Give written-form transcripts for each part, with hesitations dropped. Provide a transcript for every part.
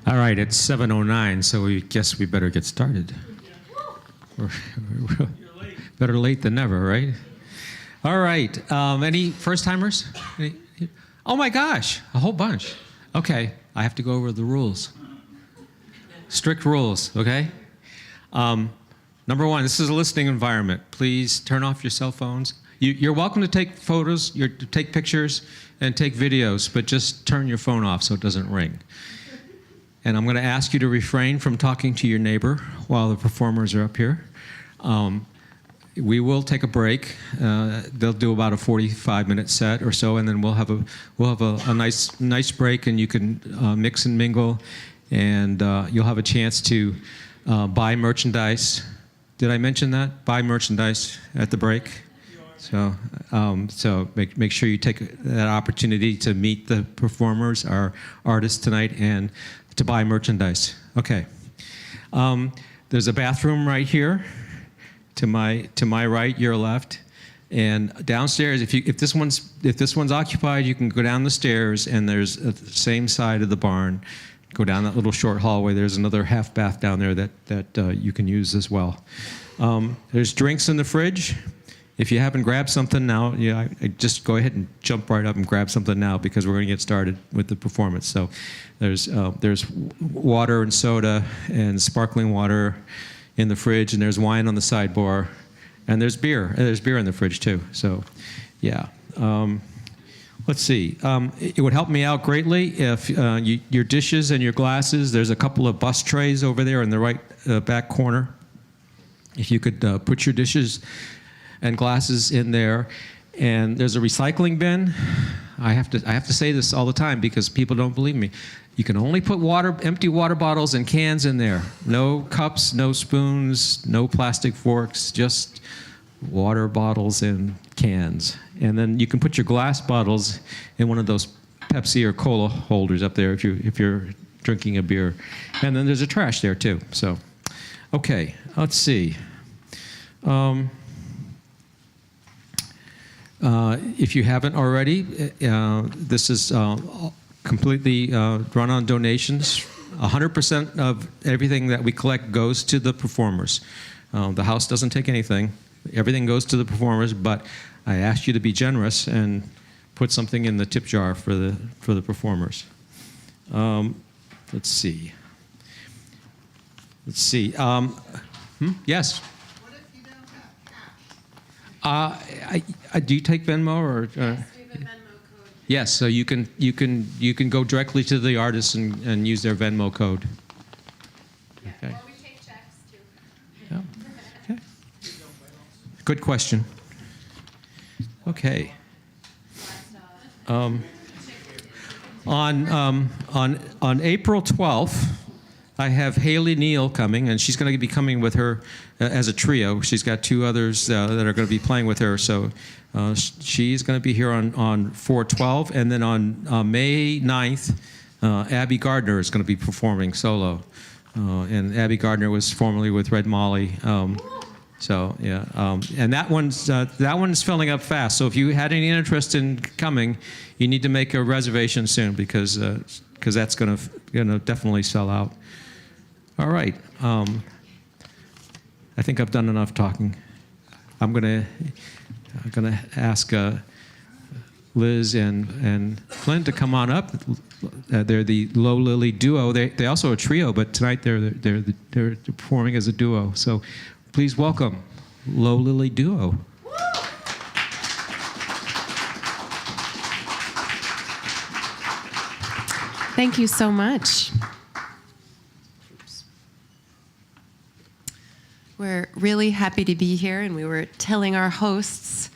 All right, it's 7:09, so we guess we better get started. We're better late than never, right? All right, any first-timers? Oh my gosh, a whole bunch. Okay, I have to go over the rules. Strict rules, okay? Number one, this is a listening environment. Please turn off your cell phones. You're welcome to take photos, to take pictures, and take videos, but just turn your phone off so it doesn't ring. And I'm going to ask you to refrain from talking to your neighbor while the performers are up here. We will take a break. They'll do about a 45-minute set or so, and then we'll have a nice break, and you can mix and mingle, and you'll have a chance to buy merchandise. Did I mention that? Buy merchandise at the break. So make sure you take that opportunity to meet the performers, our artists tonight, and to buy merchandise. Okay. There's a bathroom right here, to my right, your left, and downstairs. If this one's occupied, you can go down the stairs, and there's the same side of the barn. Go down that little short hallway. There's another half bath down there that you can use as well. There's drinks in the fridge. If you haven't grabbed something now, I just go ahead and jump right up and grab something now, because we're going to get started with the performance. So there's water and soda and sparkling water in the fridge, and there's wine on the sidebar, and there's beer. And there's beer in the fridge too. So, yeah. Let's see. It would help me out greatly if your dishes and your glasses. There's a couple of bus trays over there in the right back corner. If you could put your dishes and glasses in there, and there's a recycling bin. I have to say this all the time because people don't believe me. You can only put empty water bottles and cans in there. No cups, no spoons, no plastic forks, just water bottles and cans. And then you can put your glass bottles in one of those Pepsi or cola holders up there if you're drinking a beer. And then there's a trash there too. So, okay, let's see. If you haven't already, this is completely run on donations. 100% of everything that we collect goes to the performers. The house doesn't take anything. Everything goes to the performers, but I asked you to be generous and put something in the tip jar for the performers. Let's see. Yes? Do you take Venmo or? Yes, we have a Venmo code. Yes, so you can go directly to the artists and use their Venmo code. Yeah. Okay. Or we take checks too. Yeah. Okay. Good question. Okay. On April 12th. I have Haley Neal coming, and she's going to be coming with her as a trio. She's got two others that are going to be playing with her. So she's going to be here on 4/12, and then on May 9th, Abby Gardner is going to be performing solo. And Abby Gardner was formerly with Red Molly. So yeah, and that one's filling up fast. So if you had any interest in coming, you need to make a reservation soon because that's going to definitely sell out. All right. I think I've done enough talking. I'm gonna ask Liz and Clint to come on up. They're the Low Lily duo. They also a trio, but tonight they're performing as a duo. So please welcome Low Lily duo. Thank you so much. We're really happy to be here, and we were telling our hosts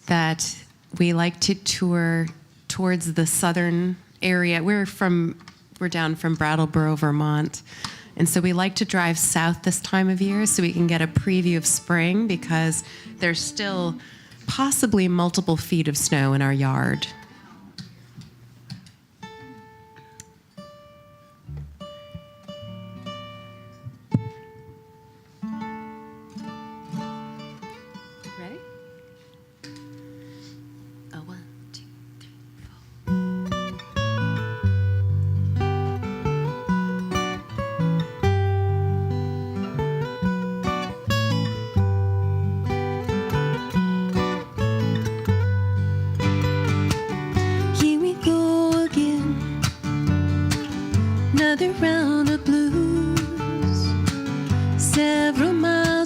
that we like to tour towards the southern area. We're down from Brattleboro, Vermont, and so we like to drive south this time of year so we can get a preview of spring, because there's still possibly multiple feet of snow in our yard. Ready? A 1, 2, 3, 4.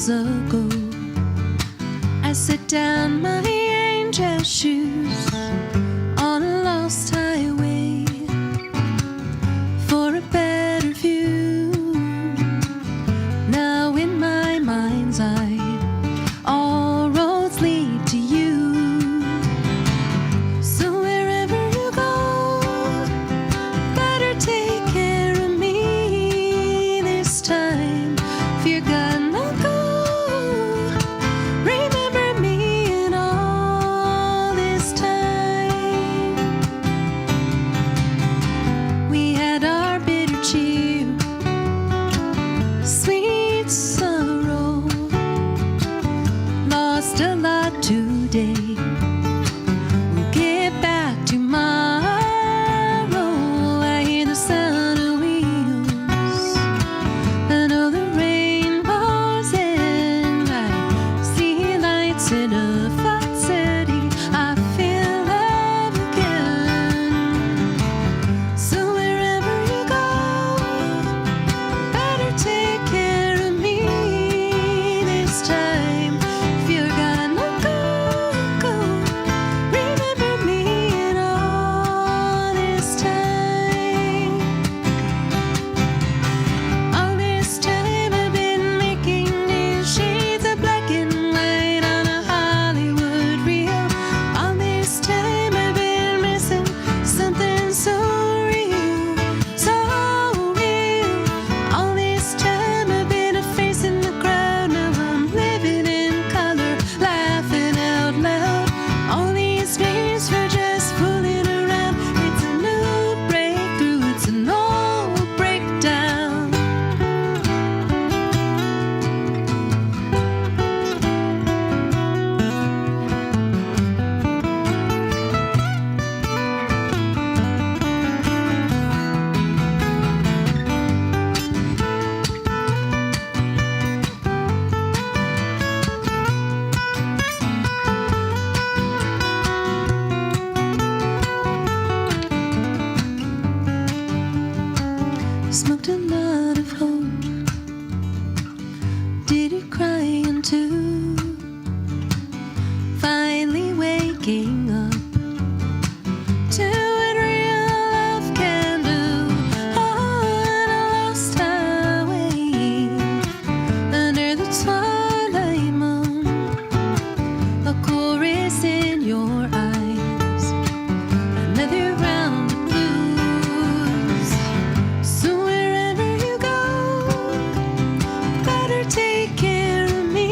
years ago, I set down my angel shoes on a lost highway for a better view. Now in my mind's eye, all roads lead to you. So wherever you go, better take care of me this time. Fear God, no go. Remember me in all this time. We had our bitter cheer, sweet sorrow, lost a lot today. We'll get back tomorrow. I hear the sound of wheels. I know the rainbows and I see lights in a fog city. I feel love again. So wherever you go, better take care of me this time. Fear God, no go, go. Remember me in all this time. All this time I've been making these shades of black and white on a Hollywood reel. All this time I've been missing something so real, so real. All this time I've been a face in the crowd. Now I'm living in color, laughing out loud. All these dreams were just fooling around. It's a new breakthrough, it's an old breakdown. Smoked a lot of hope. Did it crying too? Finally waking up to what real love can do. On a lost highway, under the twilight moon, a chorus in your eyes, another round of blues. So wherever you go, better take care of me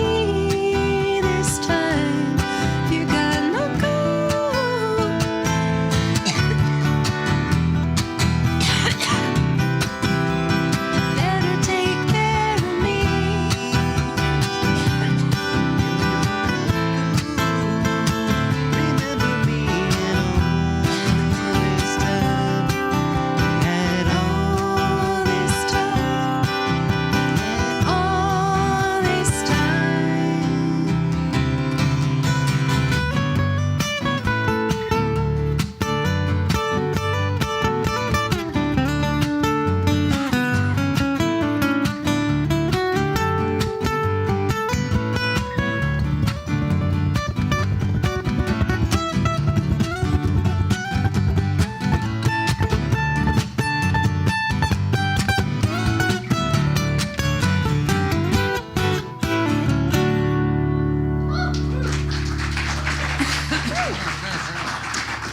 this time. You got no go. Better take care of me. Remember me and all this time. And all this time. And all this time.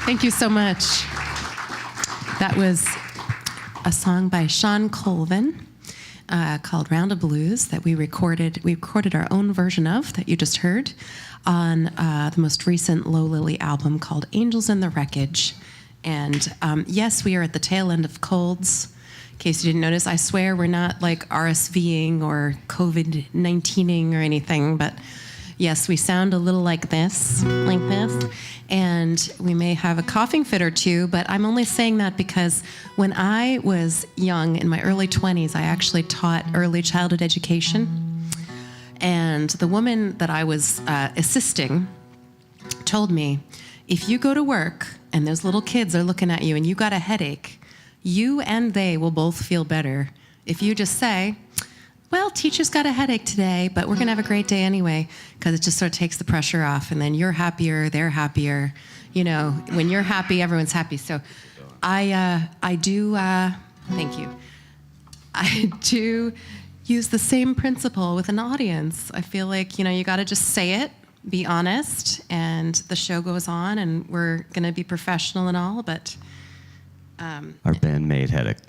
Thank you so much. That was a song by Sean Colvin called Round of Blues that we recorded. We recorded our own version of that you just heard on the most recent Low Lily album called Angels in the Wreckage. And yes, we are at the tail end of colds. In case you didn't notice, I swear we're not like RSVing or COVID-19ing or anything, but yes, we sound a little like this, and we may have a coughing fit or two, but I'm only saying that because when I was young, in my early 20s, I actually taught early childhood education, and the woman that I was assisting told me, if you go to work and those little kids are looking at you and you got a headache, you and they will both feel better if you just say, well, teacher's got a headache today, but we're going to have a great day anyway, because it just sort of takes the pressure off, and then you're happier, they're happier. You know, when you're happy, everyone's happy. So I do, thank you. I do use the same principle with an audience. I feel like, you know, you got to just say it, be honest, and the show goes on, and we're going to be professional and all, but... Our bandmate had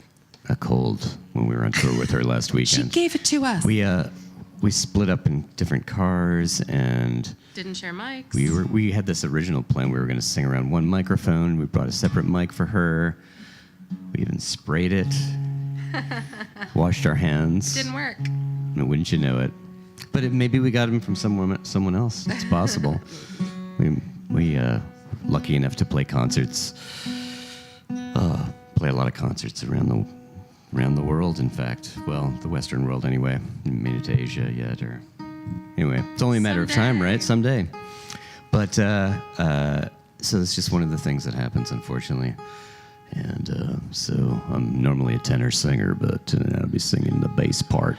a cold when we were on tour with her last She weekend. gave it to us. We split up in different cars, and Didn't share mics. we had this original plan. We were going to sing around one microphone. We brought a separate mic for her. We even sprayed it, washed our hands. Didn't work. And wouldn't you know it? But maybe we got him from someone else. It's possible. we lucky enough to play concerts. Play a lot of concerts around the world. In fact, well, the Western world anyway. Haven't made it to Asia yet, or anyway, it's only a matter of time, right? Someday. But so it's just one of the things that happens, unfortunately. And so I'm normally a tenor singer, but tonight I'll be singing the bass part.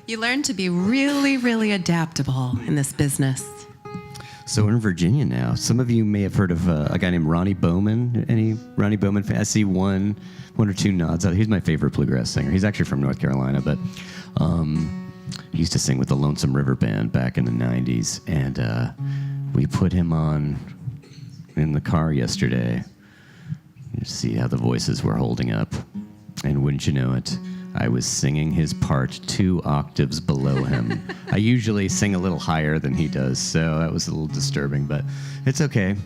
You learn to be really, really adaptable in this business. So we're in Virginia now. Some of you may have heard of a guy named Ronnie Bowman. Any Ronnie Bowman fans? I see one or two nods. He's my favorite bluegrass singer. He's actually from North Carolina, but he used to sing with the Lonesome River Band back in the 90s. And we put him on in the car yesterday to see how the voices were holding up. And wouldn't you know it, I was singing his part 2 octaves below him. I usually sing a little higher than he does, so that was a little disturbing, but it's okay.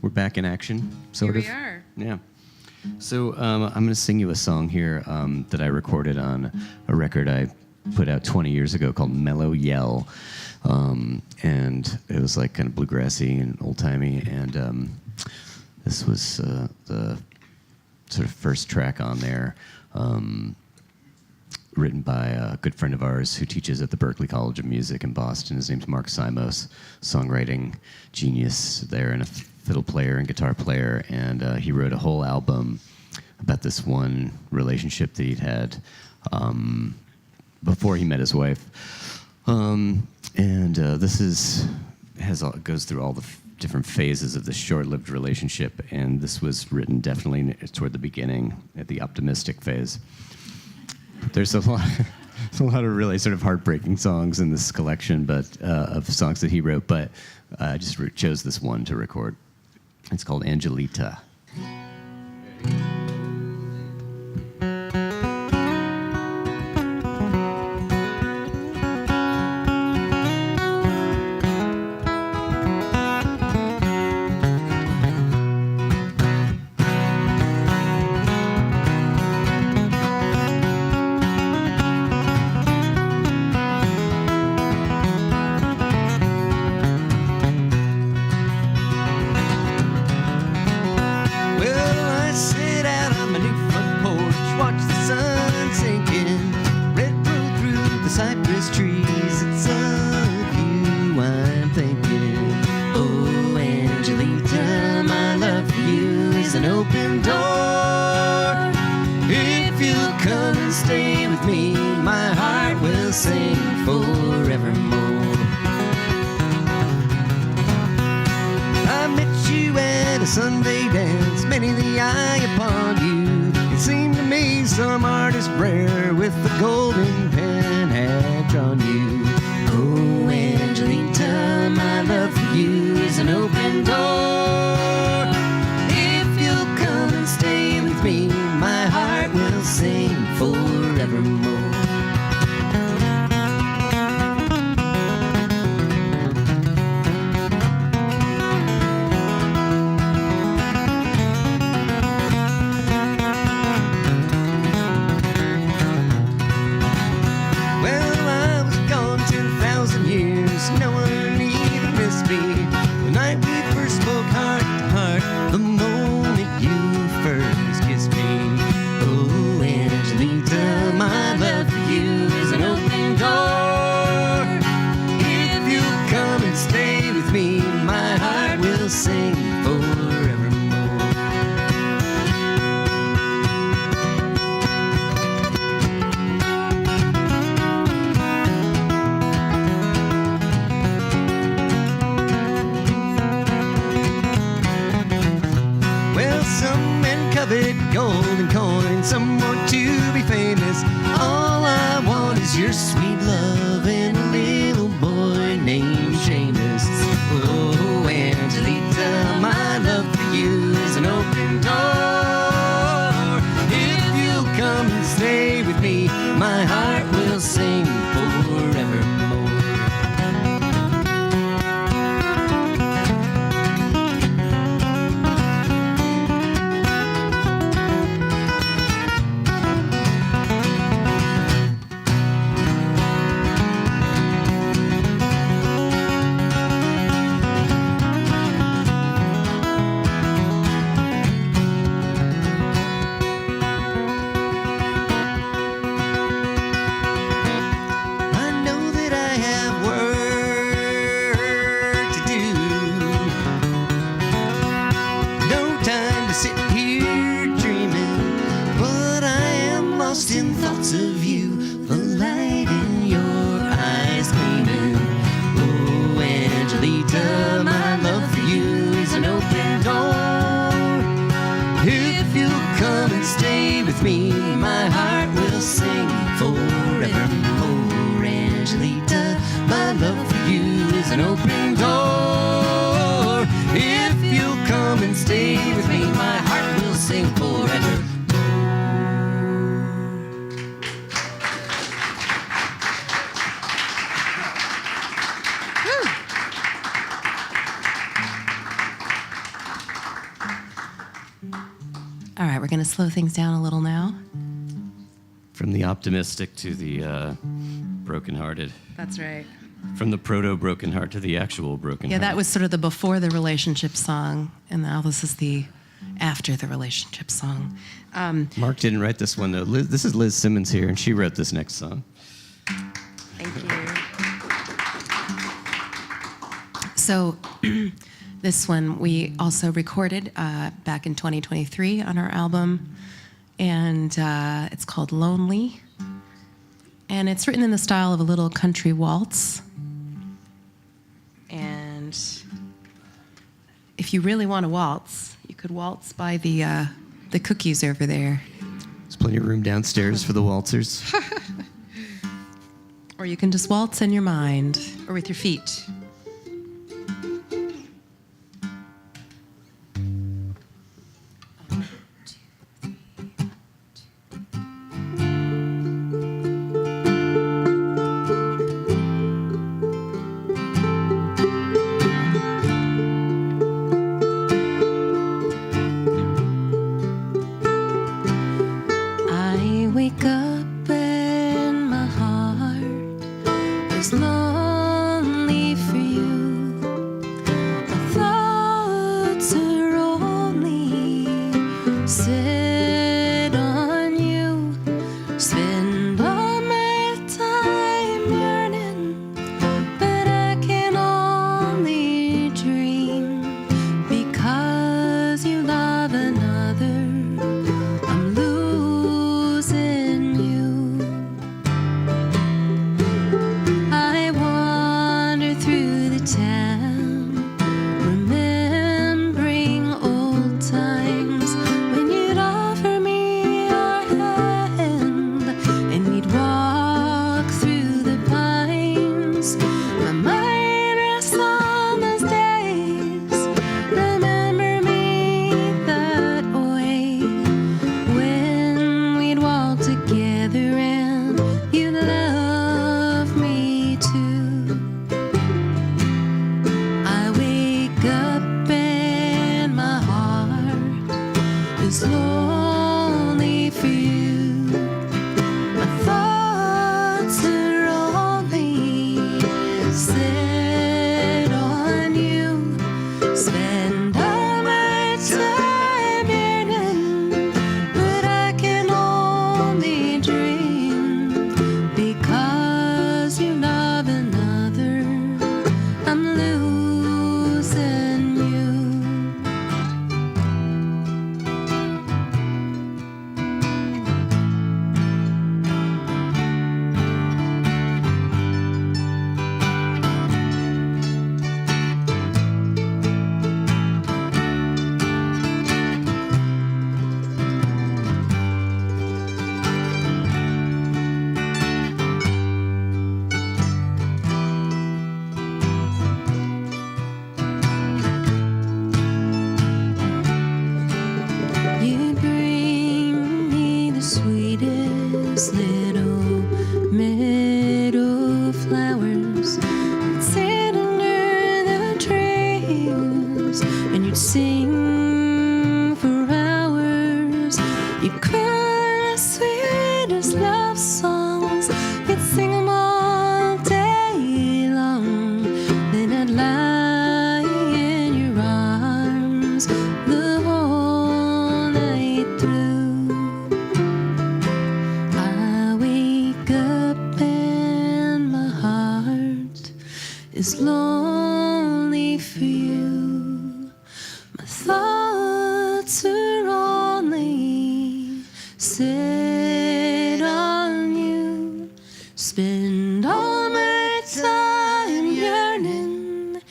We're back in action, sort of. Here we are. Yeah. So I'm going to sing you a song here that I recorded on a record I put out 20 years ago called Mellow Yell. And it was like kind of bluegrassy and old-timey, and this was the sort of first track on there. Written by a good friend of ours who teaches at the Berklee College of Music in Boston. His name's Mark Simos, songwriting genius there, and a fiddle player and guitar player. And he wrote a whole album about this one relationship that he'd had before he met his wife. This goes through all the different phases of this short-lived relationship, and this was written definitely toward the beginning, at the optimistic phase. There's a lot of really sort of heartbreaking songs in this collection, but of songs that he wrote. But I just chose this one to record. It's called Angelita. Sunday dance, many the eye upon you. It seemed to me some artist rare with the golden pen had drawn you. Oh, Angelita, my love for you is an open door. If you'll come and stay with me, my heart will sing forevermore. your sweet love and a little boy named Seamus. Oh, Angelita, my love for you is an open door. If you'll come and stay with me, my heart will sing forevermore. I know that I have work to do. No time to sit here dreaming, but I am lost in thoughts of you. The light in your eyes gleaming. Oh, Angelita, my love for you is an open door. If you'll come and stay with me, my heart will sing forevermore. Angelita, my love for you is an open door. If you'll come and stay with me, my heart will sing forever. All right, we're going to slow things down a little now. From the optimistic to the brokenhearted. That's right. From the proto-broken heart to the actual broken Yeah, heart. that was sort of the before the relationship song, and now this is the after the relationship song. Mark didn't write this one, though. This is Liz Simmons here, and she wrote this next song. Thank you. So, this one we also recorded back in 2023 on our album, and it's called Lonely. And it's written in the style of a little country waltz. And if you really want to waltz, you could waltz by the cookies over there. There's plenty of room downstairs for the waltzers. Or you can just waltz in your mind or with your feet. I wake up and my heart is lonely for you. My thoughts are only set on you. Spend all my time yearning, but I can only dream because you love another. I'm losing you. I want is lonely for you. My thoughts are only set on you. Spend all my time yearning,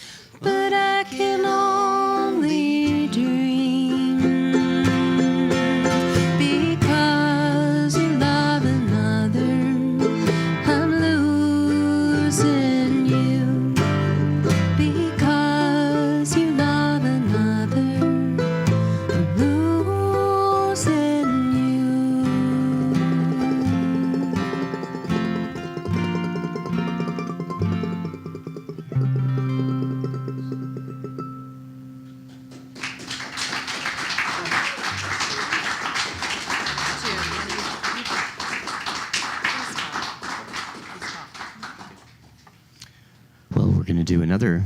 but I can only dream. Because you love another, I'm losing you. Because you love another, I'm losing you. Well, we're going to do another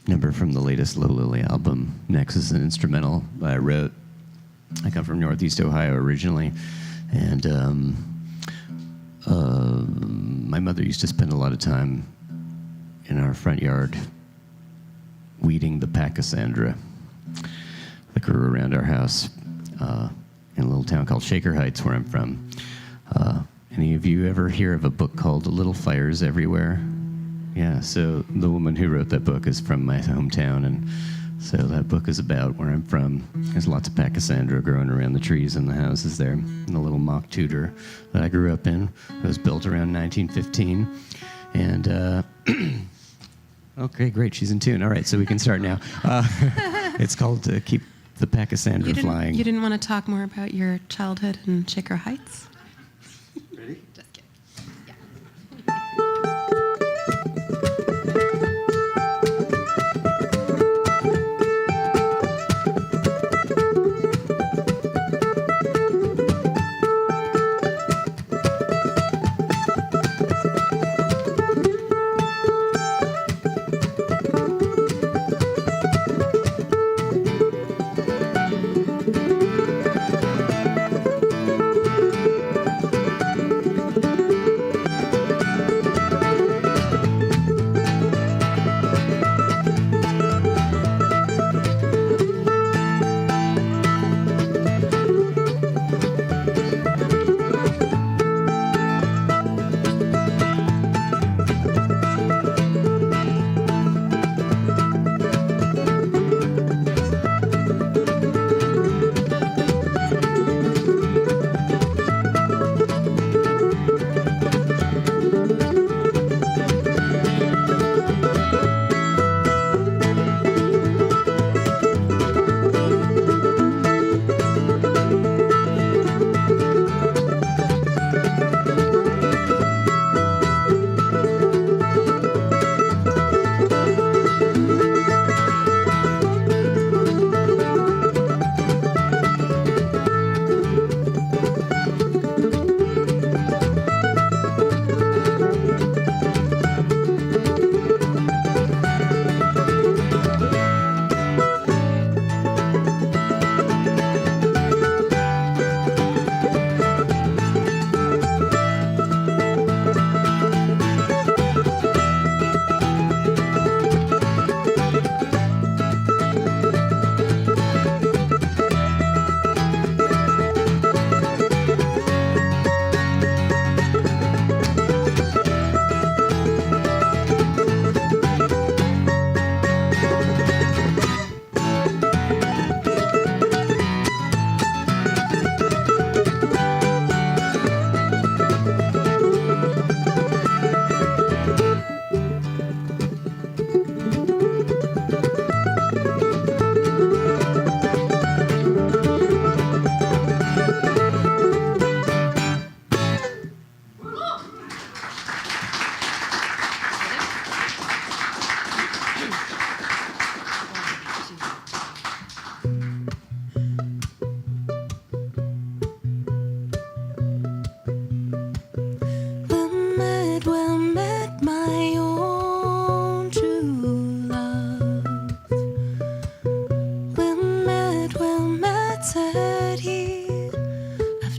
number from the latest Low Lily album. Next is an instrumental that I wrote. I come from Northeast Ohio originally, and my mother used to spend a lot of time in our front yard weeding the pachysandra that grew around our house in a little town called Shaker Heights, where I'm from. Any of you ever hear of a book called Little Fires Everywhere? Yeah, so the woman who wrote that book is from my hometown, and so that book is about where I'm from. There's lots of pachysandra growing around the trees and the houses there. And the little mock Tudor that I grew up in. It was built around 1915. And, okay, great, she's in tune. All right, so we can start now. It's called Keep the Pachysandra Flying. You didn't want to talk more about your childhood in Shaker Heights? Ready? Just kidding.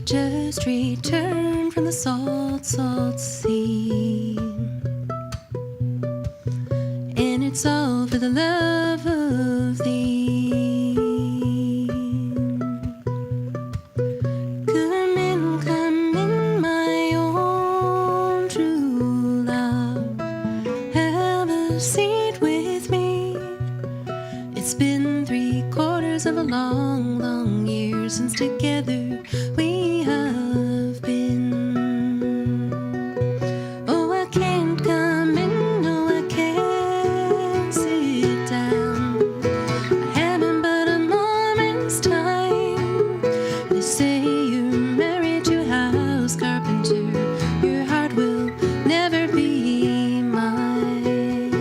just returned from the salt, salt sea. it's all for the love of thee. Come in, my own true love. Have a seat with me. It's been 3/4 of a long, long year since together we have been. Oh, I can't come in, no, I can't sit down. I haven't but a moment's time. They say you're married to a house carpenter. Your heart will never be mine.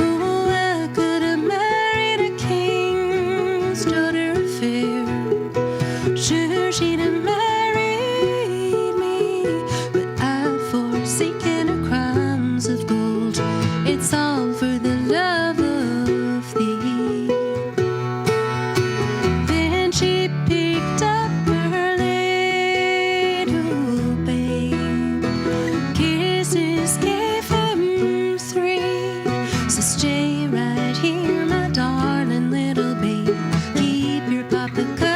Oh, I could have married a king's daughter fair. Sure, she'd have married me, but I've forsaken her crowns of gold. It's all for the love of thee. Then she picked up her little babe. Kisses gave him 3. So stay right here, my darling little babe. Keep your papa company.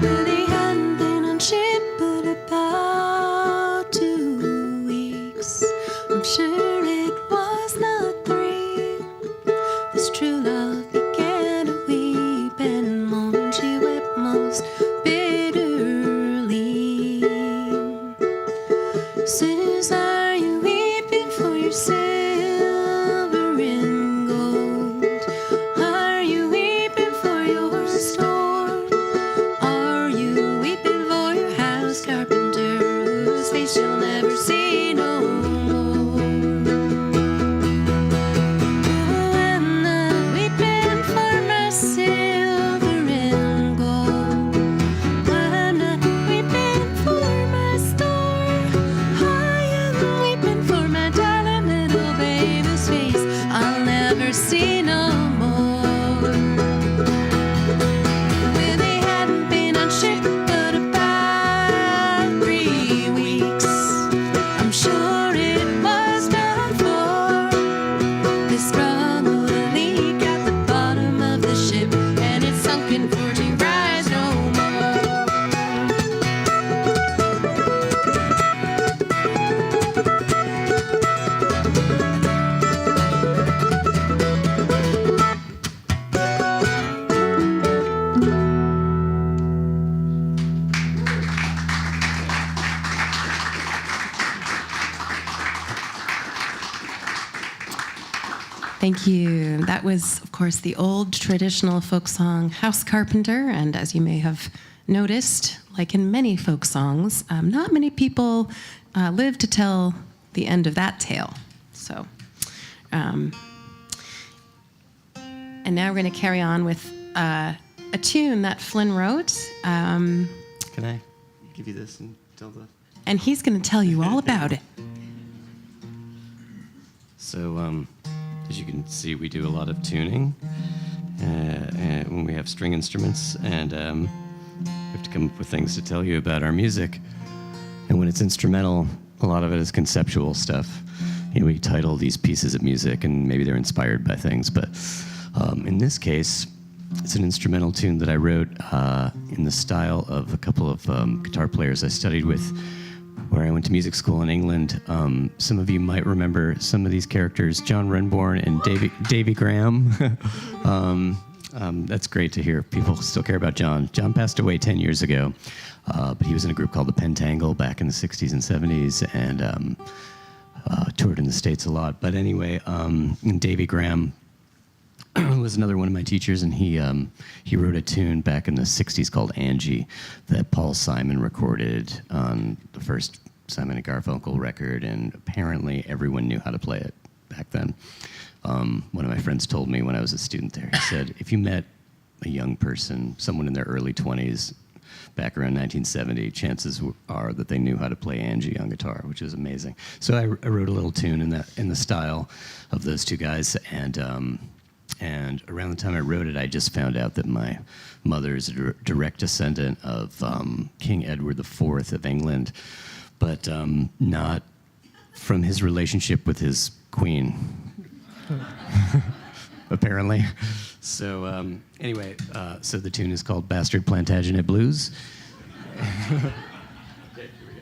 Well, they hadn't been on ship but about 2 weeks. I'm sure it was not 3. This true love began to weep and moan. She wept most bitterly. Says, are you weeping for your silver and gold? Are you weeping for your store? Are you weeping for your house carpenter whose face you'll never see no more? Oh, I'm not weeping for my silver and gold. I'm not weeping for my store. I am weeping for my darling little baby's face I'll never see no more. Well, they hadn't been on ship but about 3 weeks. I'm sure it was not 4. They sprung a leak at the bottom of the ship, and it's sunken for to rise no more. Thank you. That was, of course, the old traditional folk song, House Carpenter. And as you may have noticed, like in many folk songs, not many people live to tell the end of that tale. So, and now we're going to carry on with a tune that Flynn wrote. Can I give you this and tell the... And he's going to tell you all about it. So, as you can see, we do a lot of tuning when we have string instruments, and we have to come up with things to tell you about our music. And when it's instrumental, a lot of it is conceptual stuff. You know, we title these pieces of music, and maybe they're inspired by things. But in this case, it's an instrumental tune that I wrote in the style of a couple of guitar players I studied with where I went to music school in England. Some of you might remember some of these characters, John Renbourn and Davy Graham. That's great to hear. People still care about John. John passed away 10 years ago, but he was in a group called the Pentangle back in the 60s and 70s, and toured in the States a lot. But anyway, Davy Graham was another one of my teachers, and he wrote a tune back in the 60s called Angie that Paul Simon recorded on the first Simon and Garfunkel record, and apparently everyone knew how to play it back then. One of my friends told me when I was a student there, he said, if you met a young person, someone in their early 20s, back around 1970, chances are that they knew how to play Angie on guitar, which is amazing. So I wrote a little tune in the style of those two guys, and around the time I wrote it, I just found out that my mother is a direct descendant of King Edward IV of England, but not from his relationship with his queen, apparently. So anyway, so the tune is called Bastard Plantagenet Blues. Okay, here we go.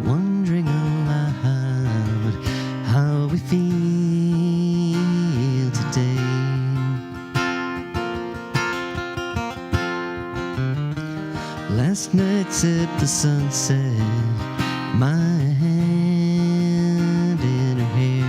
Wondering aloud how we feel today. Last night at the sunset, my hand in her hair.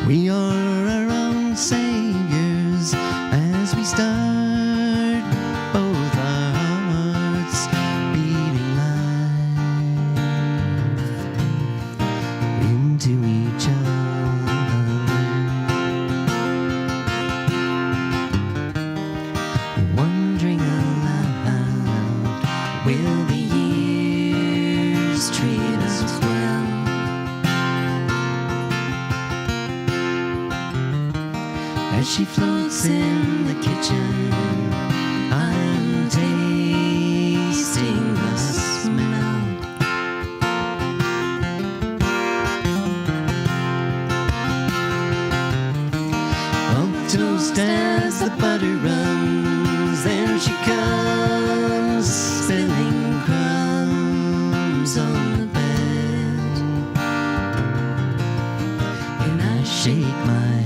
We are our own saviors as we start both our hearts beating life into each other. Wondering aloud, will the years treat us well? As she floats in the kitchen, I'm tasting the smell. Up toast as the butter runs, there she comes, spilling crumbs on the bed. And I shake my head.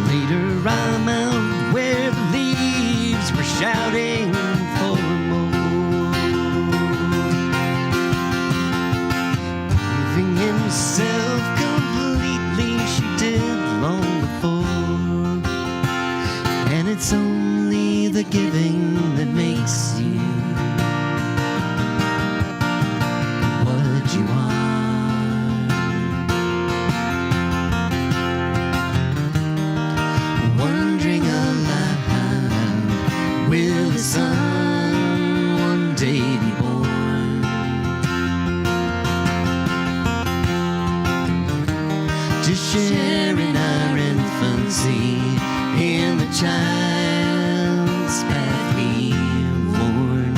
Later I'm out where the leaves were shouting for more. Giving himself completely, she did long before. And it's only the giving that makes you what you are. Wondering aloud, will the sun one day be born to share in our infancy in the child's path we've worn?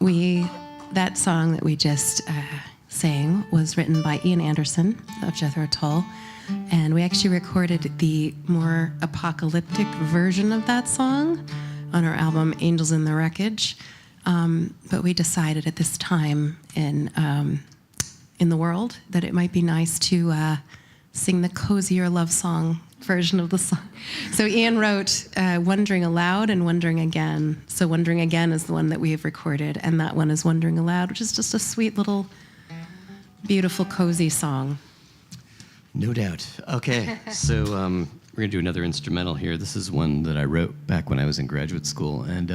That song that we just sang was written by Ian Anderson of Jethro Tull, and we actually recorded the more apocalyptic version of that song on our album Angels in the Wreckage. But we decided at this time in the world that it might be nice to sing the cozier love song version of the song. So Ian wrote Wondering Aloud and Wondering Again. So Wondering Again is the one that we have recorded, and that one is Wondering Aloud, which is just a sweet little, beautiful, cozy song. No doubt. Okay, so we're going to do another instrumental here. This is one that I wrote back when I was in graduate school, and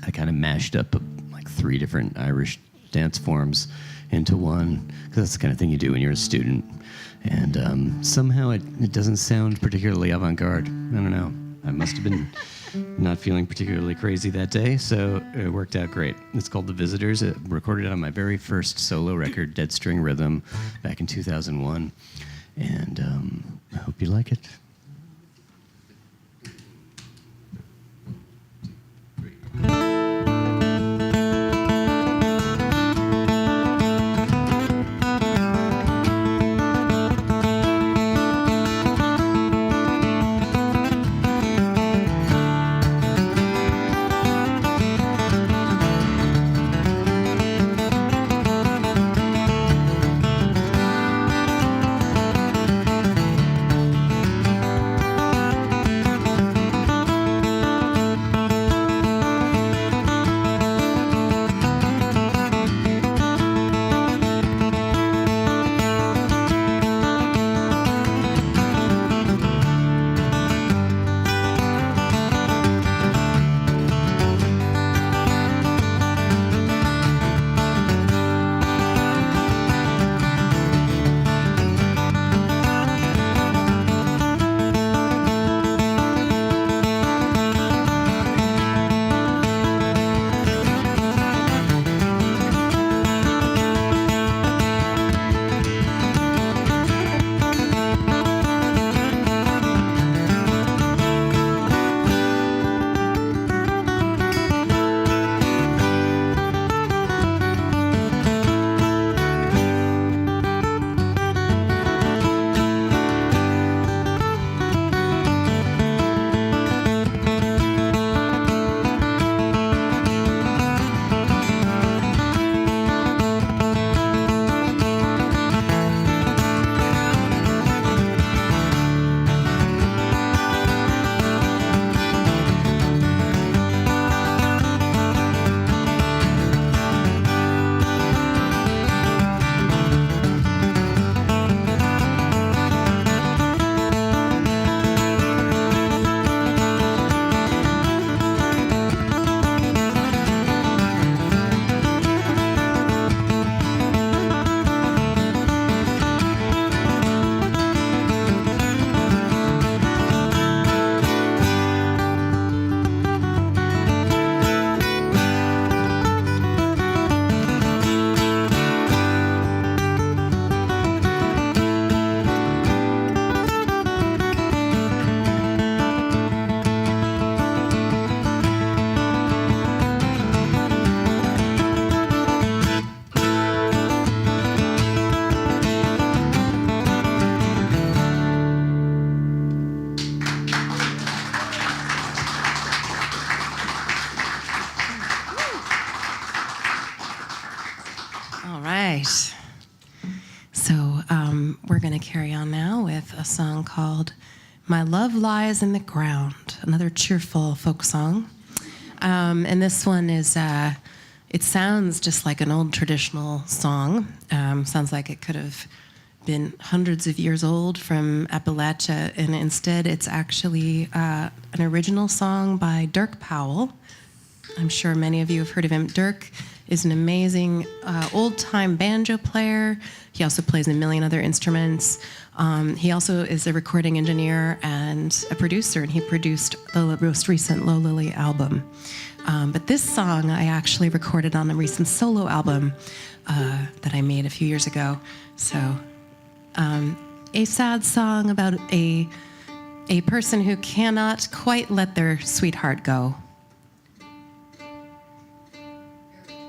I kind of mashed up like 3 different Irish dance forms into one, because that's the kind of thing you do when you're a student. And somehow it doesn't sound particularly avant-garde. I don't know. I must have been not feeling particularly crazy that day, so it worked out great. It's called The Visitors. It recorded it on my very first solo record, Dead String Rhythm, back in 2001. And I hope you like it. We're going to carry on now with a song called My Love Lies in the Ground, another cheerful folk song. And this one is, it sounds just like an old traditional song. Sounds like it could have been hundreds of years old from Appalachia, and instead it's actually an original song by Dirk Powell. I'm sure many of you have heard of him. Dirk is an amazing old-time banjo player. He also plays a million other instruments. He also is a recording engineer and a producer, and he produced the most recent Low Lily album. But this song I actually recorded on a recent solo album that I made a few years ago. So a sad song about a person who cannot quite let their sweetheart go. Here we go.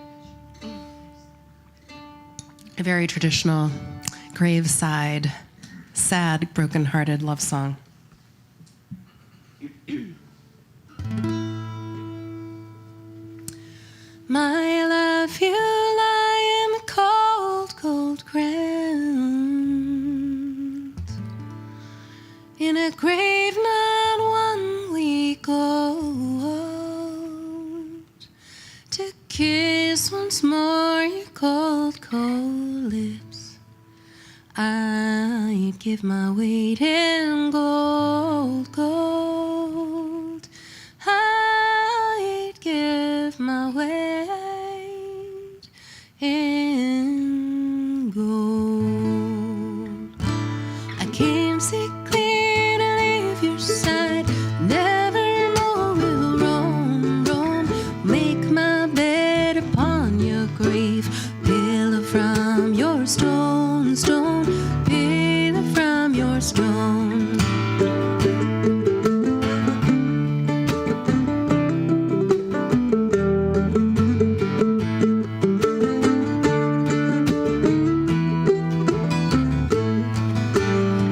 A very traditional graveside, sad, broken-hearted love song. My love, you lie in the cold, cold ground, in a grave not 1 week old, to kiss once more your cold, cold lips. I'd give my weight in gold, gold. I'd give my weight in gold. I came so clear to leave your side. Never more will roam, roam. Make my bed upon your grave. Pillow from your stone, stone. Pillow from your stone.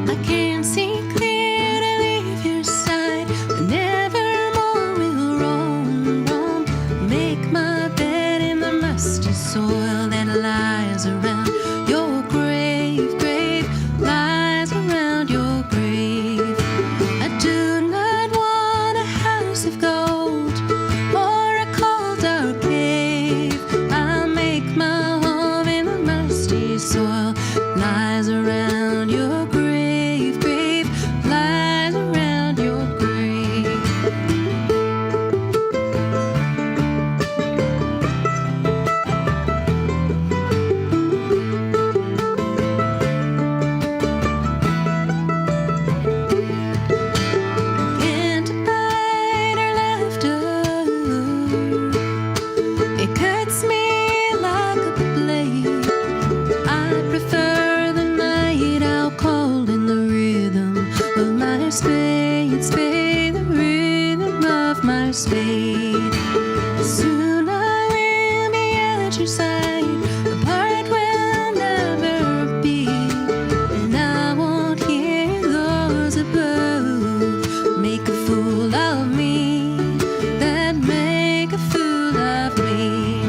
I can't see clear to leave your side. Never more will roam, roam. Make my bed in the musty soil that lies around your grave, grave, lies around your grave. I do not want a house of gold or a cold dark cave. I'll make my home in the musty soil, lies around your grave, grave, lies around your grave. Can't abide her laughter. It cuts me like a blade. I prefer the night out cold in the rhythm of my spade, spade, the rhythm of my spade. Soon I will be at your side. Apart will never be, and I won't hear those above make a fool of me, that make a fool of me.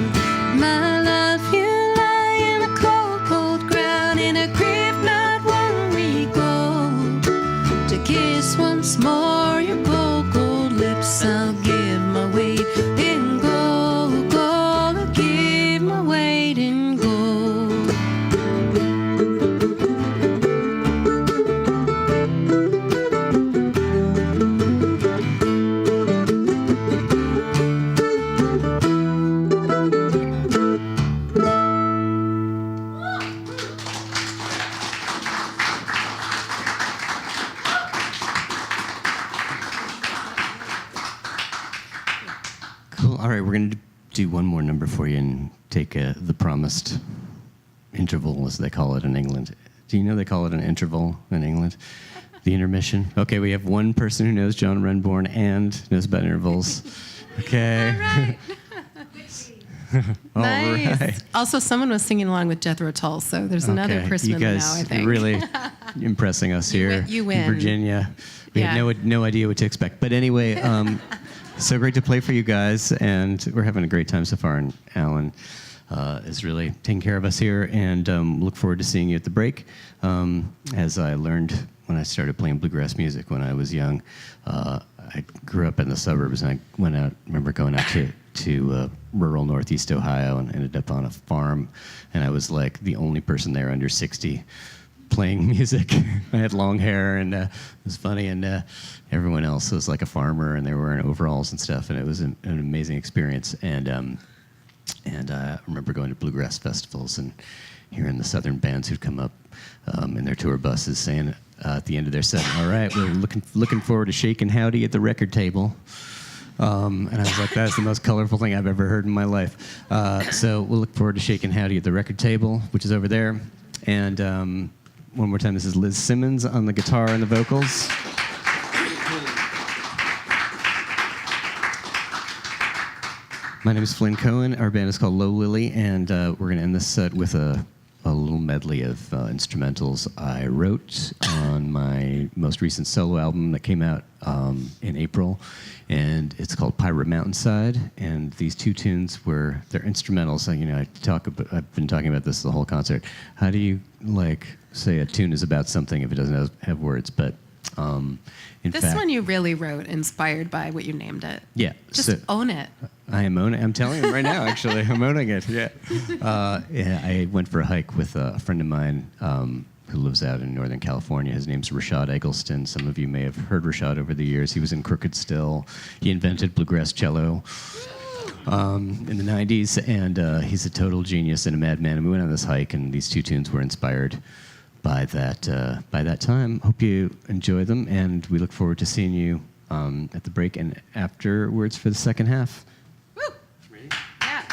My love, you lie in a cold, cold ground, in a grave not 1 week old. To kiss once more your cold, cold lips, I'll give my weight in gold, gold. I'll give my weight in gold. Cool. All right, we're going to do one more number for you and take the promised interval, as they call it in England. Do you know they call it an interval in England? The intermission. Okay, we have one person who knows John Renbourn and knows about intervals. Okay. All Nice. right. Also, someone was singing along with Jethro Tull, so there's another Okay, person you guys now, I think. are really impressing us here You in win. Virginia. We Yeah. had no idea what to expect. But anyway, so great to play for you guys, and we're having a great time so far. And Alan is really taking care of us here, and look forward to seeing you at the break. As I learned when I started playing bluegrass music when I was young, I grew up in the suburbs, and I remember going out to rural Northeast Ohio and ended up on a farm, and I was like the only person there under 60 playing music. I had long hair, and it was funny, and everyone else was like a farmer, and they were wearing overalls and stuff, and it was an amazing experience. And I remember going to bluegrass festivals and hearing the Southern bands who'd come up in their tour buses saying at the end of their set, "All right, we're looking forward to shaking howdy at the record table." And I was like, that's the most colorful thing I've ever heard in my life. So we'll look forward to shaking howdy at the record table, which is over there. And one more time, this is Liz Simmons on the guitar and the vocals. My name is Flynn Cohen. Our band is called Low Lily, and we're going to end this set with a little medley of instrumentals I wrote on my most recent solo album that came out in April, and it's called Pirate Mountainside. And these two tunes they're instrumentals. So, I've been talking about this the whole concert. How do you say a tune is about something if it doesn't have words? But in This fact, one you really wrote inspired by what you named it. yeah, Just own it. I am owning. I'm telling him right now. Actually, I'm owning it. Yeah. I went for a hike with a friend of mine who lives out in Northern California. His name's Rashad Eggleston. Some of you may have heard Rashad over the years. He was in Crooked Still. He invented bluegrass cello in the '90s, and he's a total genius and a madman. And we went on this hike, and these two tunes were inspired by that time. Hope you enjoy them, and we look forward to seeing you at the break and afterwards for the second half. Woo! Yeah.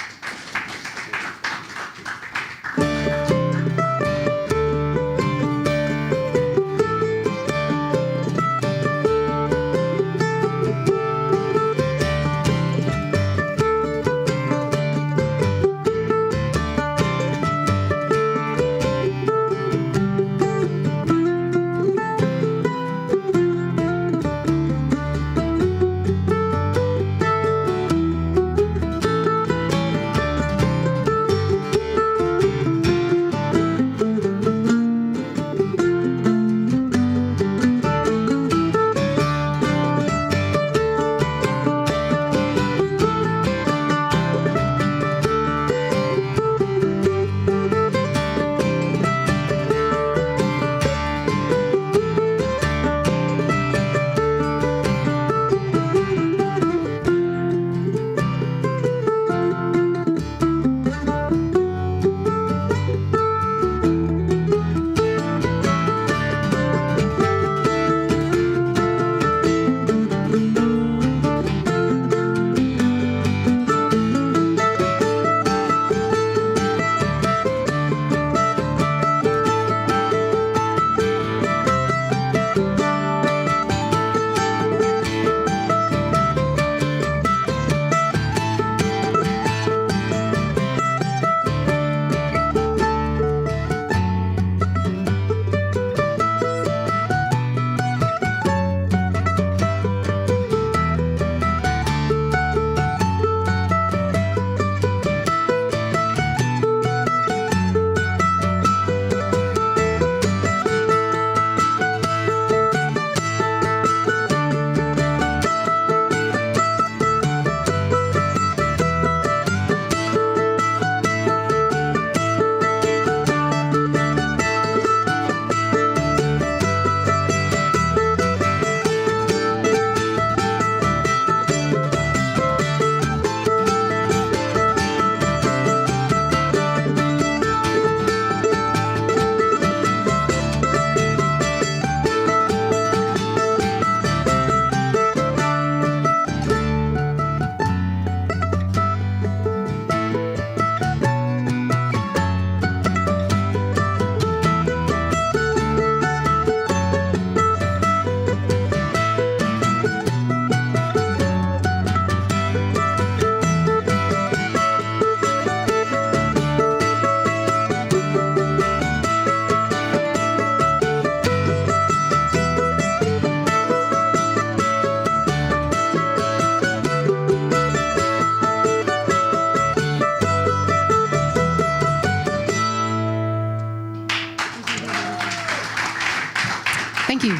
Thank you.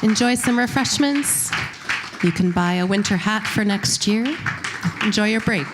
Enjoy some refreshments. You can buy a winter hat for next year. Enjoy your break.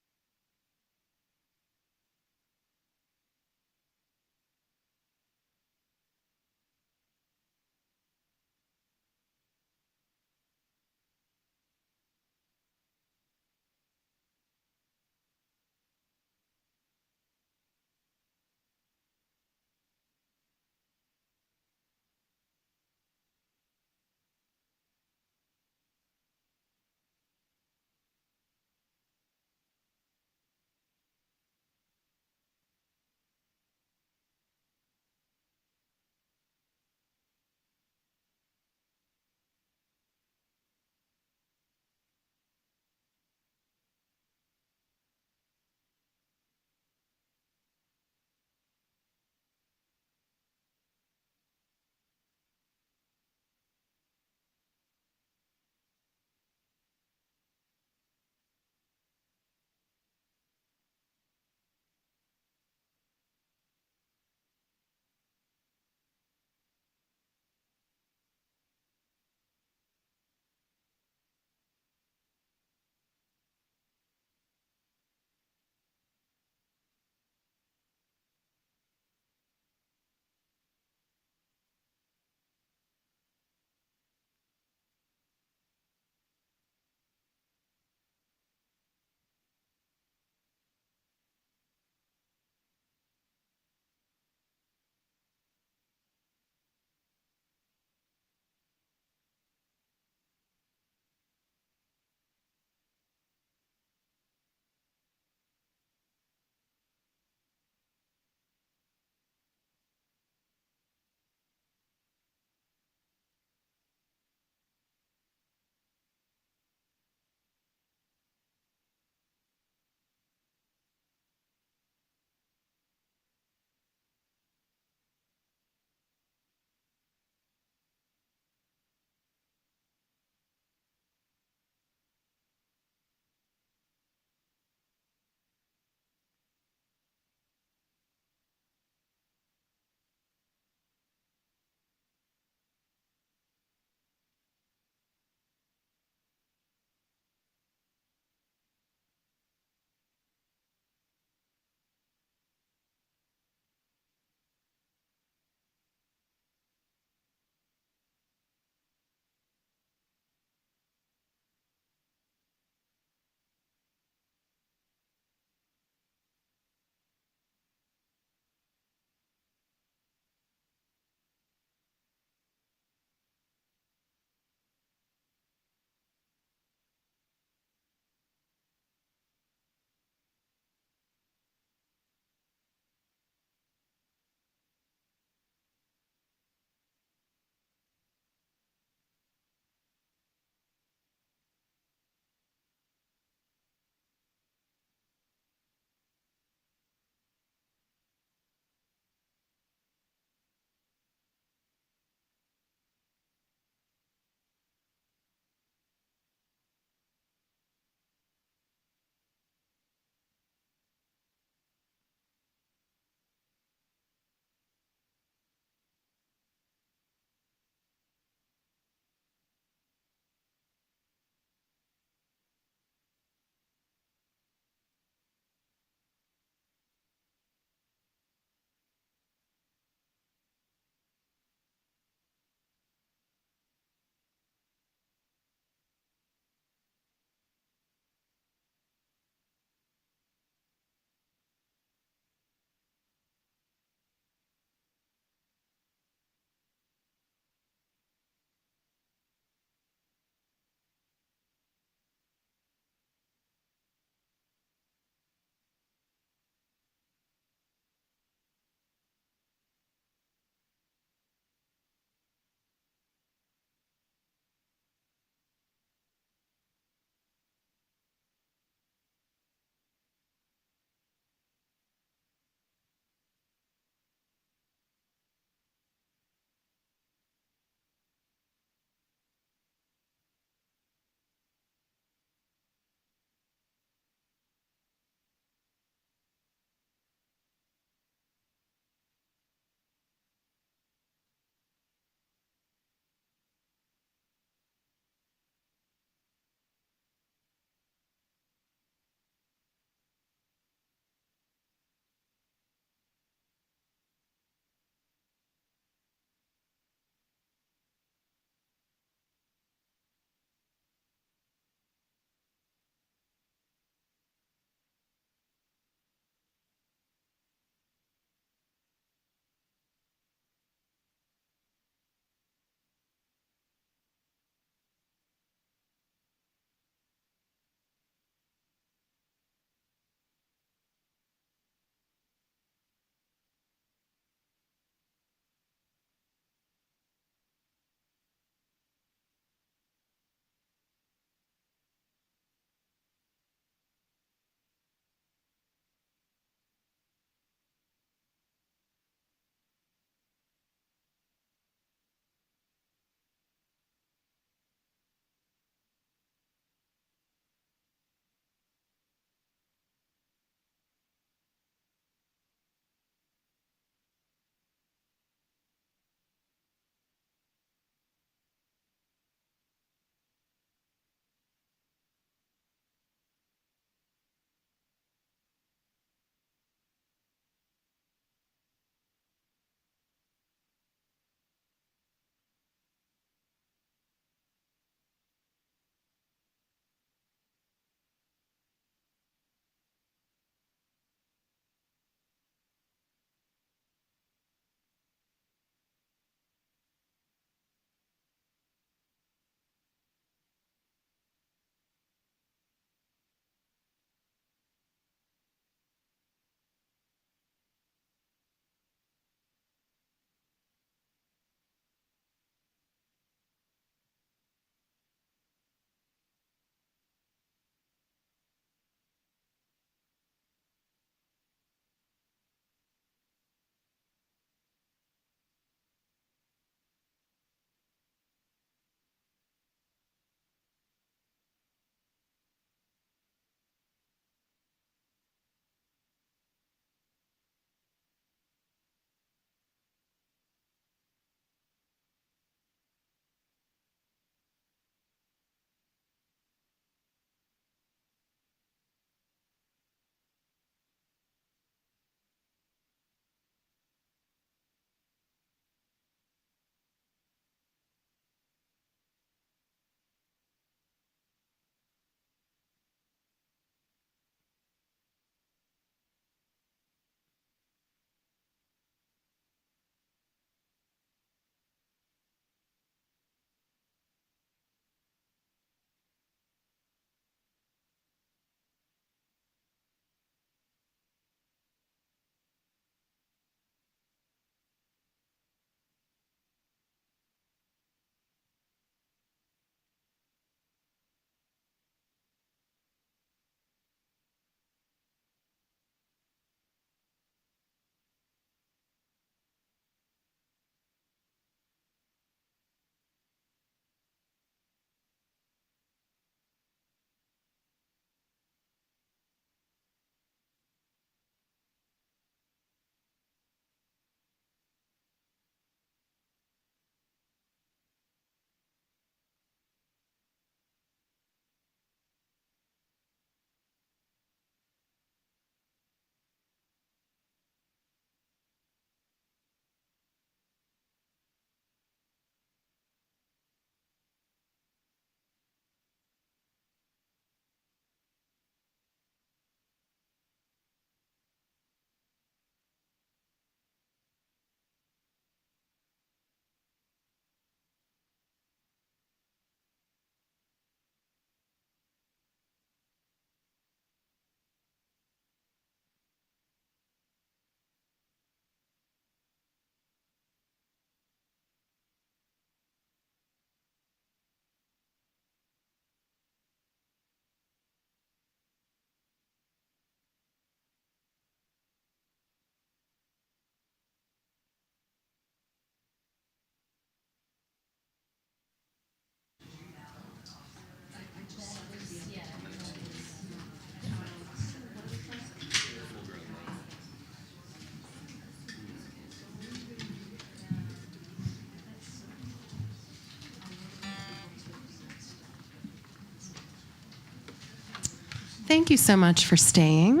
Thank you so much for staying.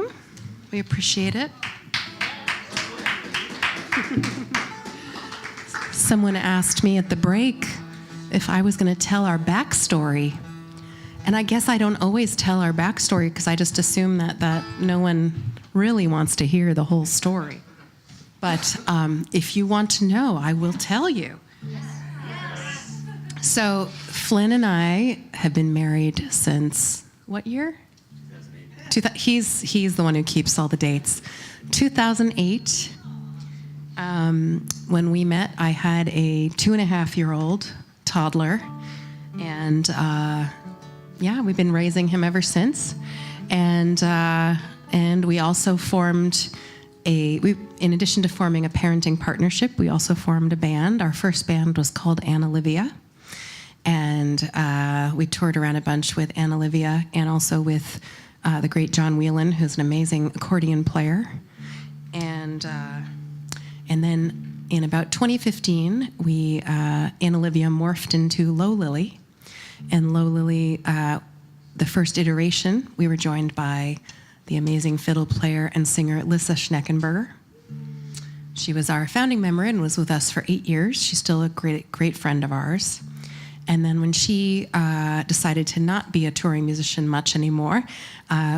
We appreciate it. Someone asked me at the break if I was going to tell our backstory. And I guess I don't always tell our backstory because I just assume that no one really wants to hear the whole story. But if you want to know, I will tell you. So Flynn and I have been married since what year? 2008. He's the one who keeps all the dates. 2008. When we met, I had a 2.5-year-old toddler, and we've been raising him ever since. And we also formed in addition to forming a parenting partnership, we also formed a band. Our first band was called Anna Livia, and we toured around a bunch with Anna Livia and also with the great John Whelan, who's an amazing accordion player. And then in about 2015, Anna Livia morphed into Low Lily. And Low Lily, the first iteration, we were joined by the amazing fiddle player and singer Lissa Schneckenberger. She was our founding member and was with us for 8 years. She's still a great friend of ours. And then when she decided to not be a touring musician much anymore,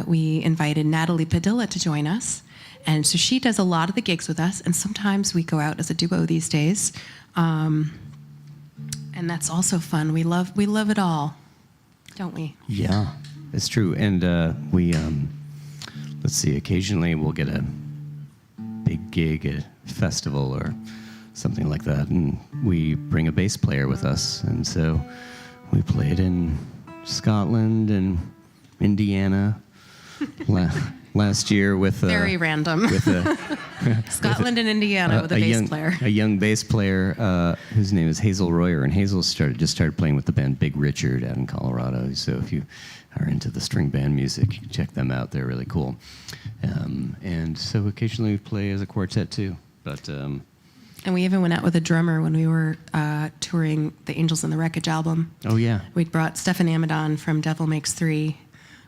we invited Natalie Padilla to join us. And so she does a lot of the gigs with us, and sometimes we go out as a duo these days. And that's also fun. We love it all, don't we? Yeah, it's true. And we, let's see, occasionally we'll get a big gig at a festival or something like that, and we bring a bass player with us. And so we played in Scotland and Indiana last year with very random. With Scotland and Indiana with a bass player. A young bass player whose name is Hazel Royer, and Hazel just started playing with the band Big Richard out in Colorado. So if you are into the string band music, you can check them out. They're really cool. And so occasionally we play as a quartet too. But and we even went out with a drummer when we were touring the Angels in the Wreckage album. Oh yeah, We'd brought Stefan Amadon from Devil Makes Three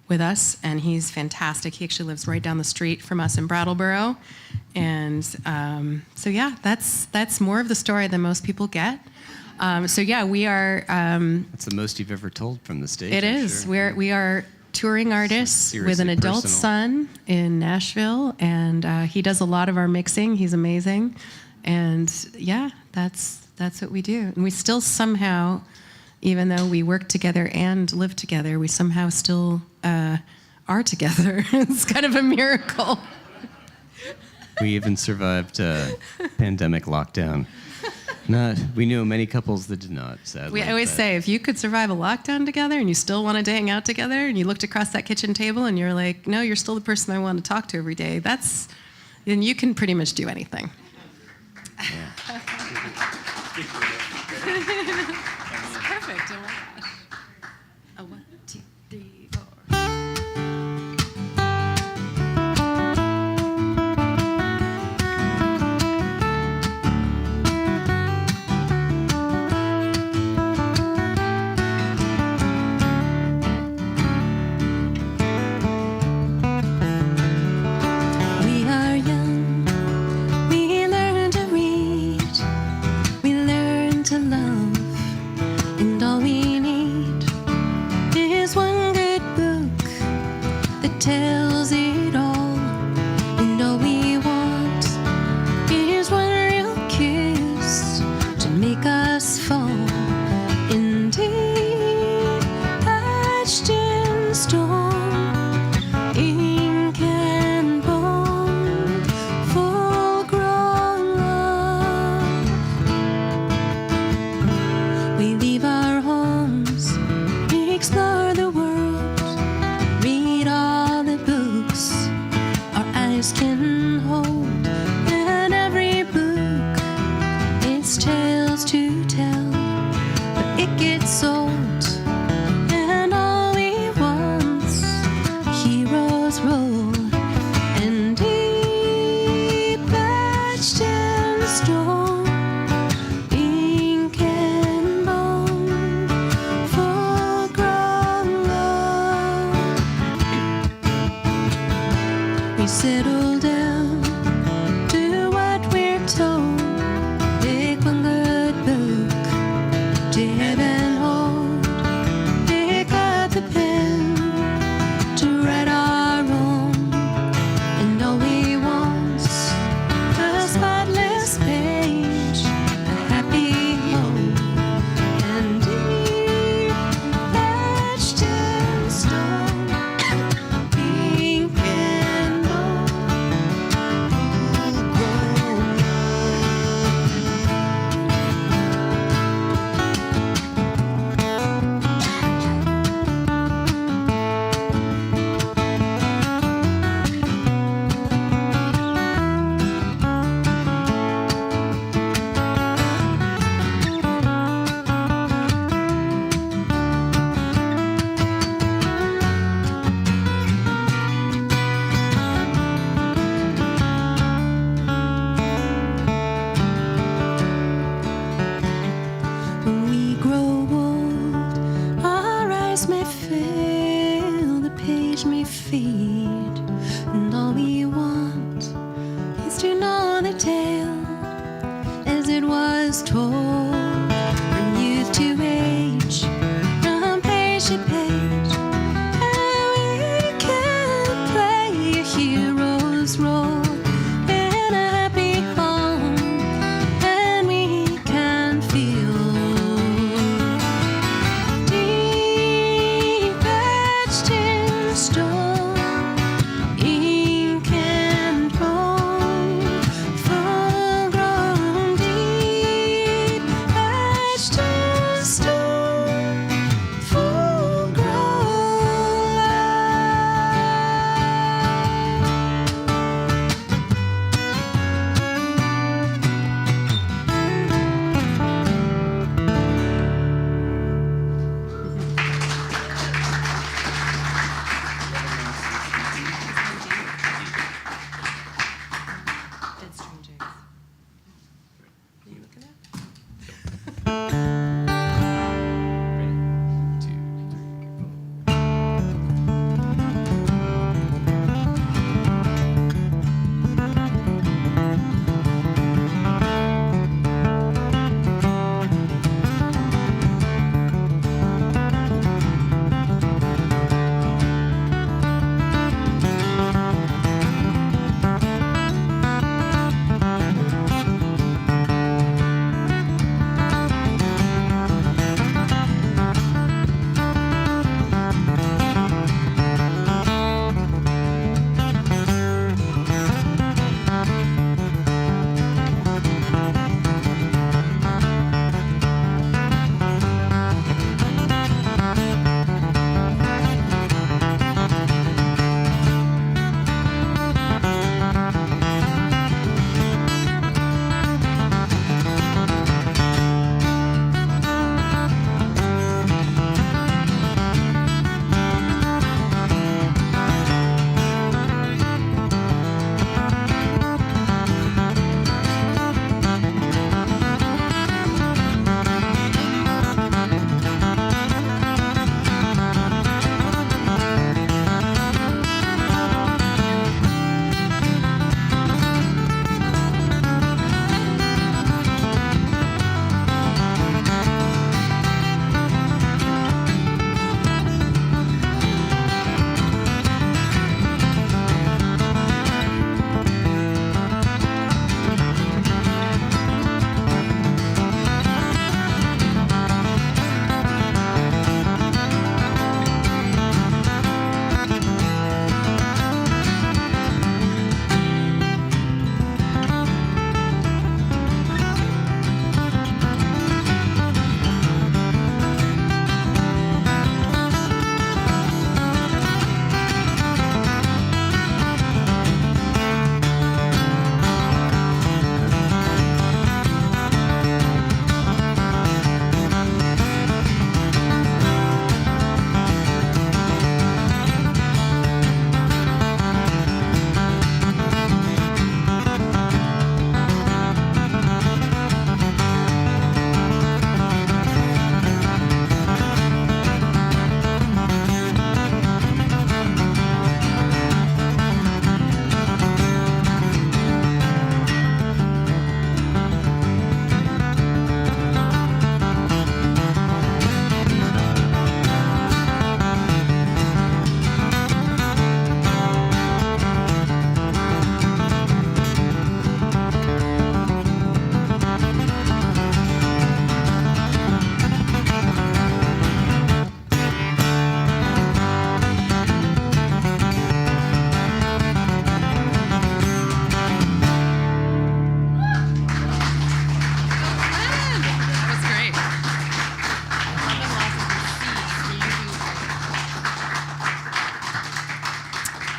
with us, and he's fantastic. He actually lives right down the street from us in Brattleboro. And so yeah, that's more of the story than most people get. So yeah, we are. That's the most you've ever told from the stage. It I'm is. Sure. We are touring artists with seriously an adult personal. son in Nashville, and he does a lot of our mixing. He's amazing, and yeah, that's what we do. And we still somehow, even though we work together and live together, we somehow still are together. It's kind of a miracle. We even survived pandemic lockdown. We knew many couples that did not, sadly. We always say, if you could survive a lockdown together and you still wanted to hang out together and you looked across that kitchen table and you're like, no, you're still the person I want to talk to every day, then you can pretty much do anything. Yeah. It's perfect. Oh my gosh. A 1, 2, 3, 4. We are young, we learn to read, we learn to love,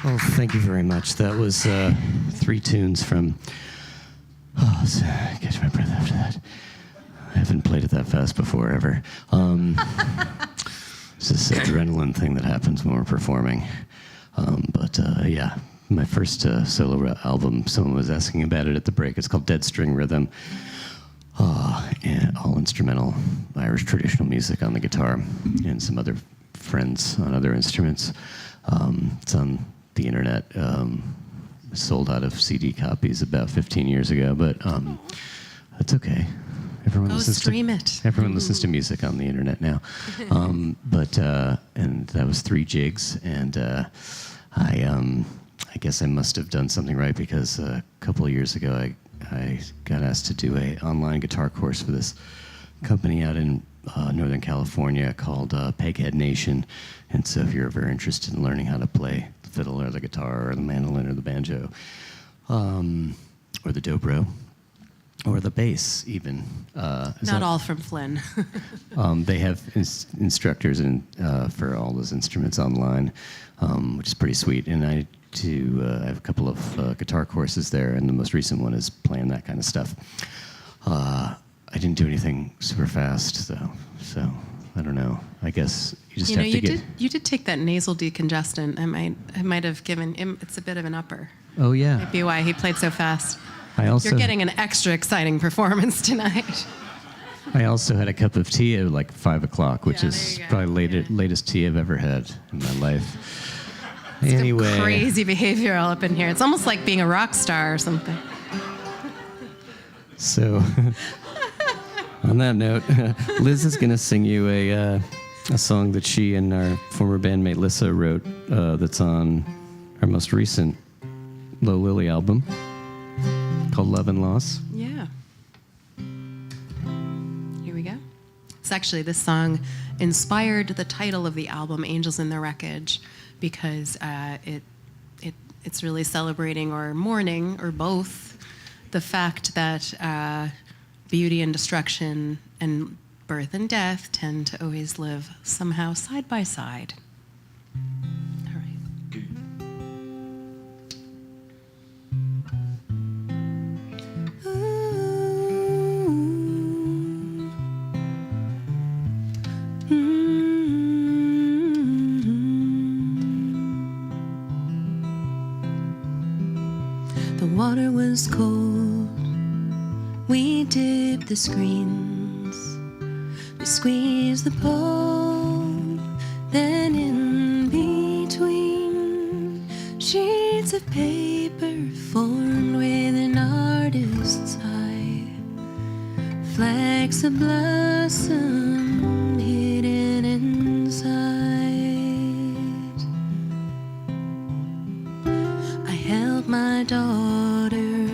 Oh, thank you very much. That was 3 tunes from. Oh, so catch my breath after that. I haven't played it that fast before ever. It's this adrenaline thing that happens when we're performing. Yeah, my first solo album. Someone was asking about it at the break. It's called Dead String Rhythm. And all instrumental Irish traditional music on the guitar, and some other friends on other instruments. It's on the internet. Sold out of CD copies about 15 years ago, but that's okay. Everyone Stream it. Everyone listens to music on the internet now. And that was 3 jigs, and I guess I must have done something right, because a couple of years ago I got asked to do an online guitar course for this company out in Northern California called Peghead Nation. And so if you're ever interested in learning how to play the fiddle or the guitar or the mandolin or the banjo, or the dobro, or the bass even. Not all from Flynn. They have instructors for all those instruments online, which is pretty sweet. And I have a couple of guitar courses there, and the most recent one is playing that kind of stuff. I didn't do anything super fast, though, so I don't know. I guess you just have to get... You did take that nasal decongestant. I might have given him, it's a bit of an upper. Oh, yeah. Might be why he played so fast. You're getting an extra exciting performance tonight. I also had a cup of tea at like 5 o'clock, which Yeah, is there you go. probably latest tea I've ever had in my life. Anyway. Crazy behavior all up in here. It's almost like being a rock star or something. So, on that note, Liz is going to sing you a song that she and our former bandmate Lissa wrote that's on our most recent Low Lily album called Love and Loss. Yeah. Here we go. It's actually, this song inspired the title of the album, Angels in the Wreckage, because it's really celebrating or mourning, or both, the fact that beauty and destruction and birth and death tend to always live somehow side by side. All right. The water was cold. We dipped the screens. We squeezed the pole. Then in between sheets of paper formed with an artist's eye, flecks of blossom hidden inside. I held my daughter,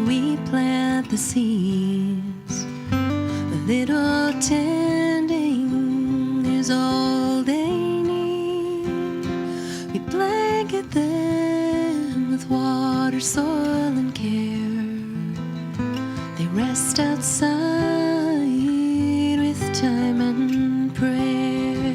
we plant the seeds. A little tending is all they need. We blanket them with water, soil, and care. They rest outside with time and prayer.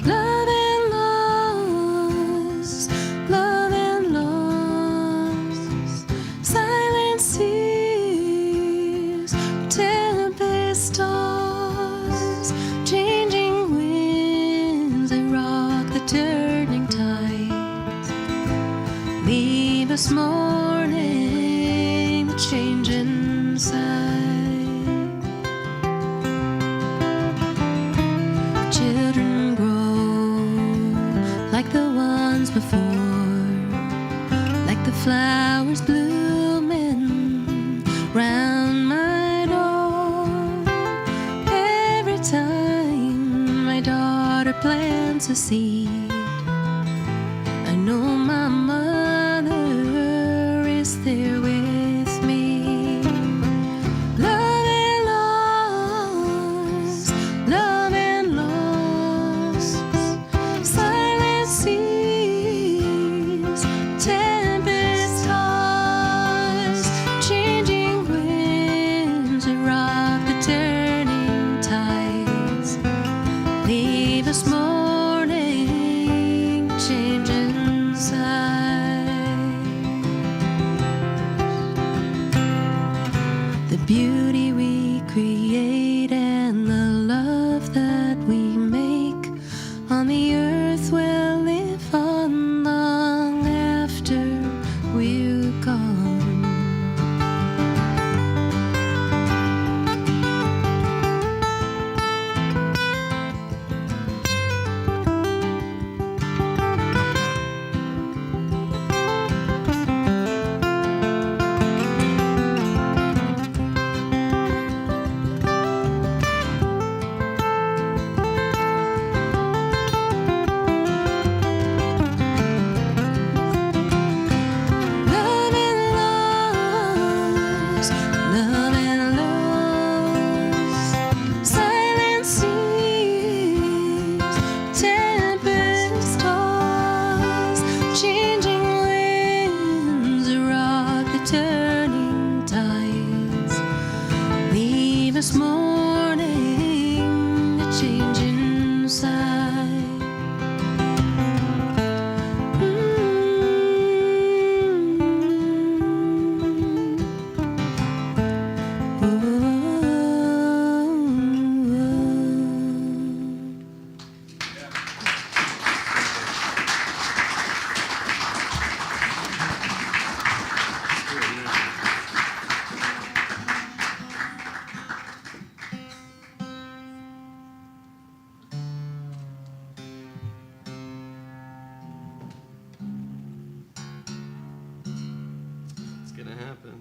Love and loss, love and loss. Silent seas, tempest toss, changing winds that rock the turning tides. Leave us mourning the change inside. Children grow like the ones before, like the flowers blooming round my door. Every time my daughter plants a seed, I know my mother is there with me. Love and loss, love and loss. Silent seas, tempest tossed, changing winds that rock the turning tides. Leave us mourning, change inside. on the earth we'll live on long after we're gone. Love and loss, love and loss, silent seas, tempest toss, changing winds rock the turning tides, leave us mourning the change inside. It's gonna happen.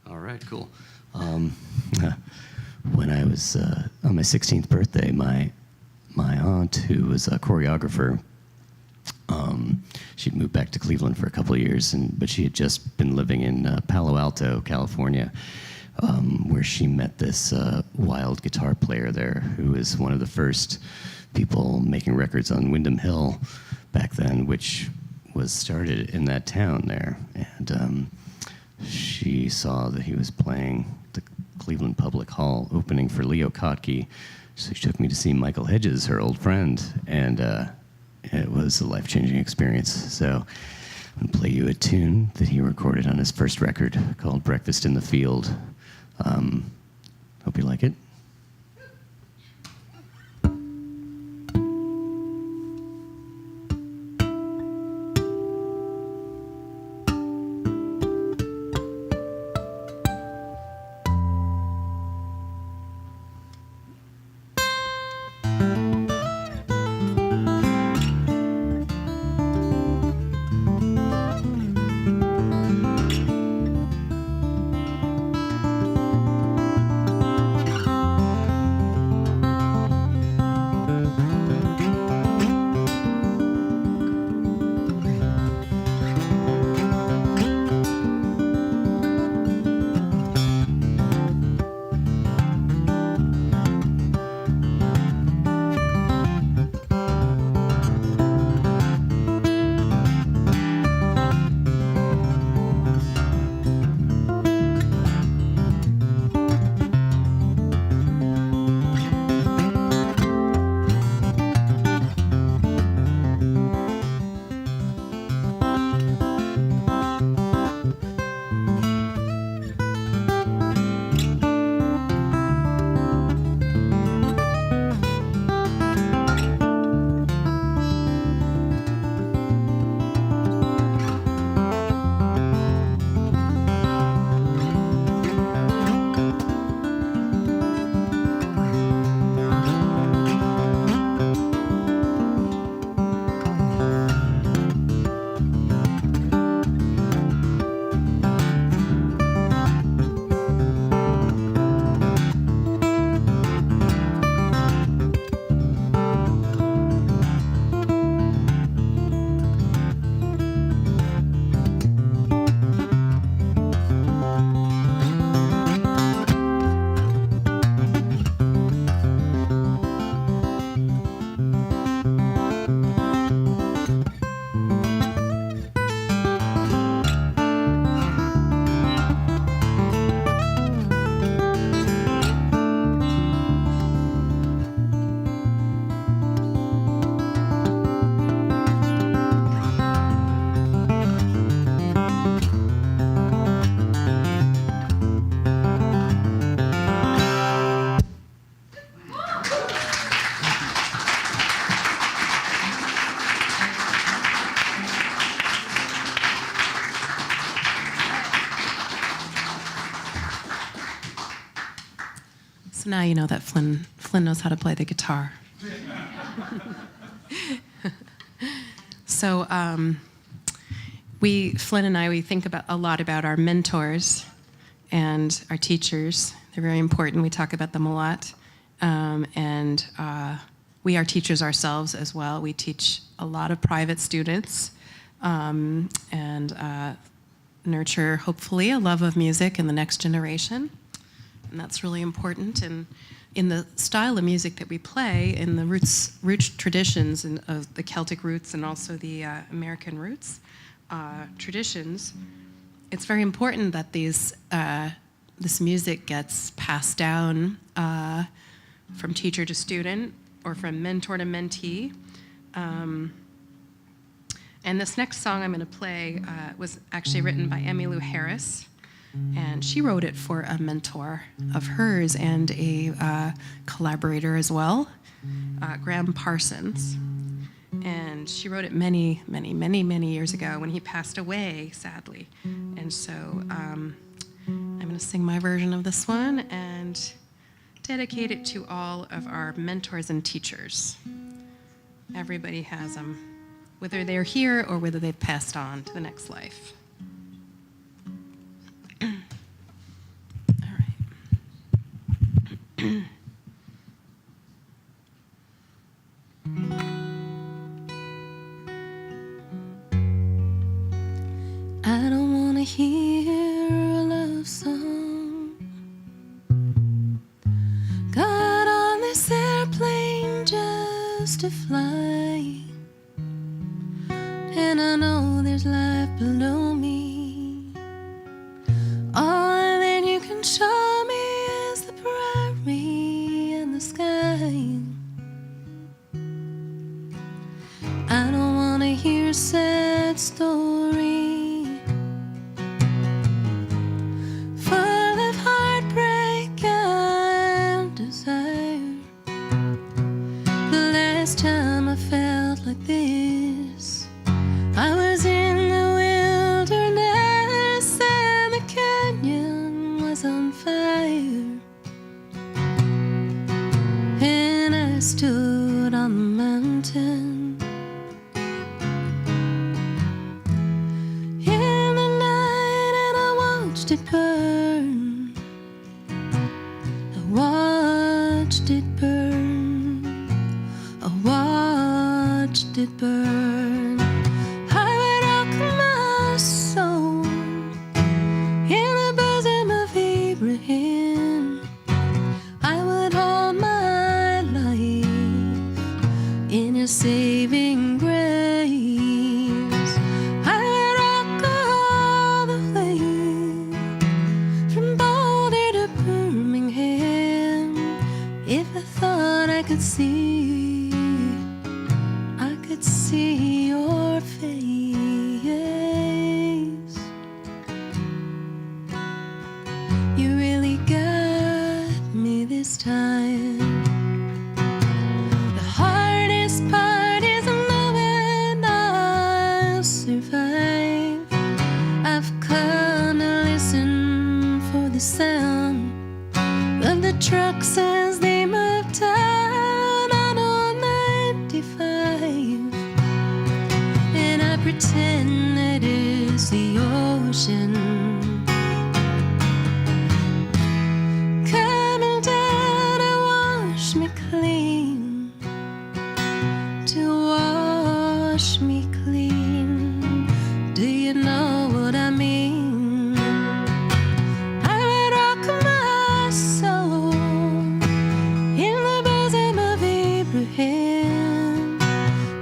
All right, cool. When I was on my 16th birthday, my aunt, who was a choreographer, she'd moved back to Cleveland for a couple of years, but she had just been living in Palo Alto, California, where she met this wild guitar player there, who was one of the first people making records on Windham Hill back then, which was started in that town there. And she saw that he was playing the Cleveland Public Hall opening for Leo Kottke, so she took me to see Michael Hedges, her old friend, and it was a life-changing experience. So I'm going to play you a tune that he recorded on his first record called Breakfast in the Field. Hope you like it. Now you know that Flynn knows how to play the guitar. So Flynn and I, we think a lot about our mentors and our teachers. They're very important. We talk about them a lot. We are teachers ourselves as well. We teach a lot of private students and nurture, hopefully, a love of music in the next generation. And that's really important. And in the style of music that we play, in the root traditions of the Celtic roots and also the American roots traditions, it's very important that this music gets passed down from teacher to student or from mentor to mentee. And this next song I'm going to play was actually written by Emmylou Harris. And she wrote it for a mentor of hers and a collaborator as well, Graham Parsons. And she wrote it many, many, many, many years ago when he passed away, sadly. And so I'm going to sing my version of this one and dedicate it to all of our mentors and teachers. Everybody has them, whether they're here or whether they've passed on to the next life. I don't want to hear a love song. Got on this airplane just to fly, and I know there's life below me. All that you can show me is the prairie and the sky. I don't want to hear a sad story full of heartbreak and desire. The last time I felt like this, I was in the wilderness and the canyon was on fire, and I stood on the mountain. In the night, and I watched it burn. I watched it burn. I watched it burn. I would rock my soul in the bosom of Abraham. I would hold my life in His saving grace. I would rock all the way from Boulder to Birmingham. If I thought I could see your face. You really got me this time. The hardest part is knowing I'll survive. I've come to listen for the sound of the trucks as they move down on 95. And I pretend that it's the ocean coming down to wash me clean, to wash me clean. Do you know what I mean? I would rock my soul in the bosom of Abraham.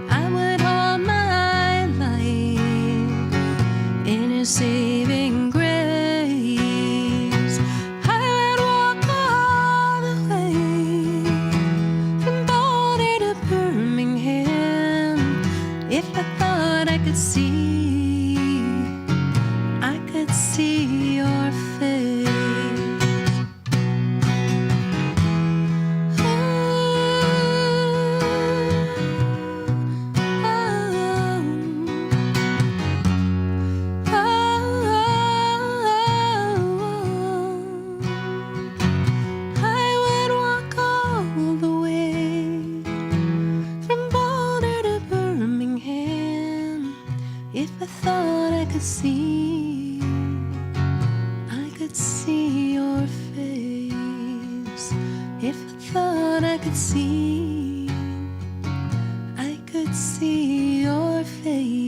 I would hold my life in His saving grace. I would walk all the way from Boulder to Birmingham. If I thought I could see your face. I would see, I could see your face. If I thought I could see, I could see your face.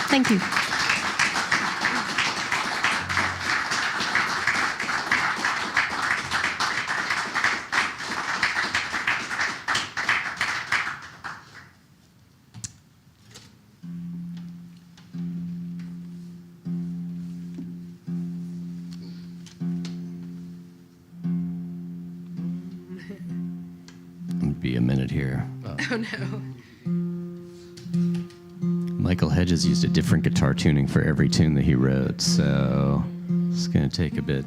Thank you. Be a minute here. Oh no. Michael Hedges used a different guitar tuning for every tune that he wrote, so it's going to take a bit.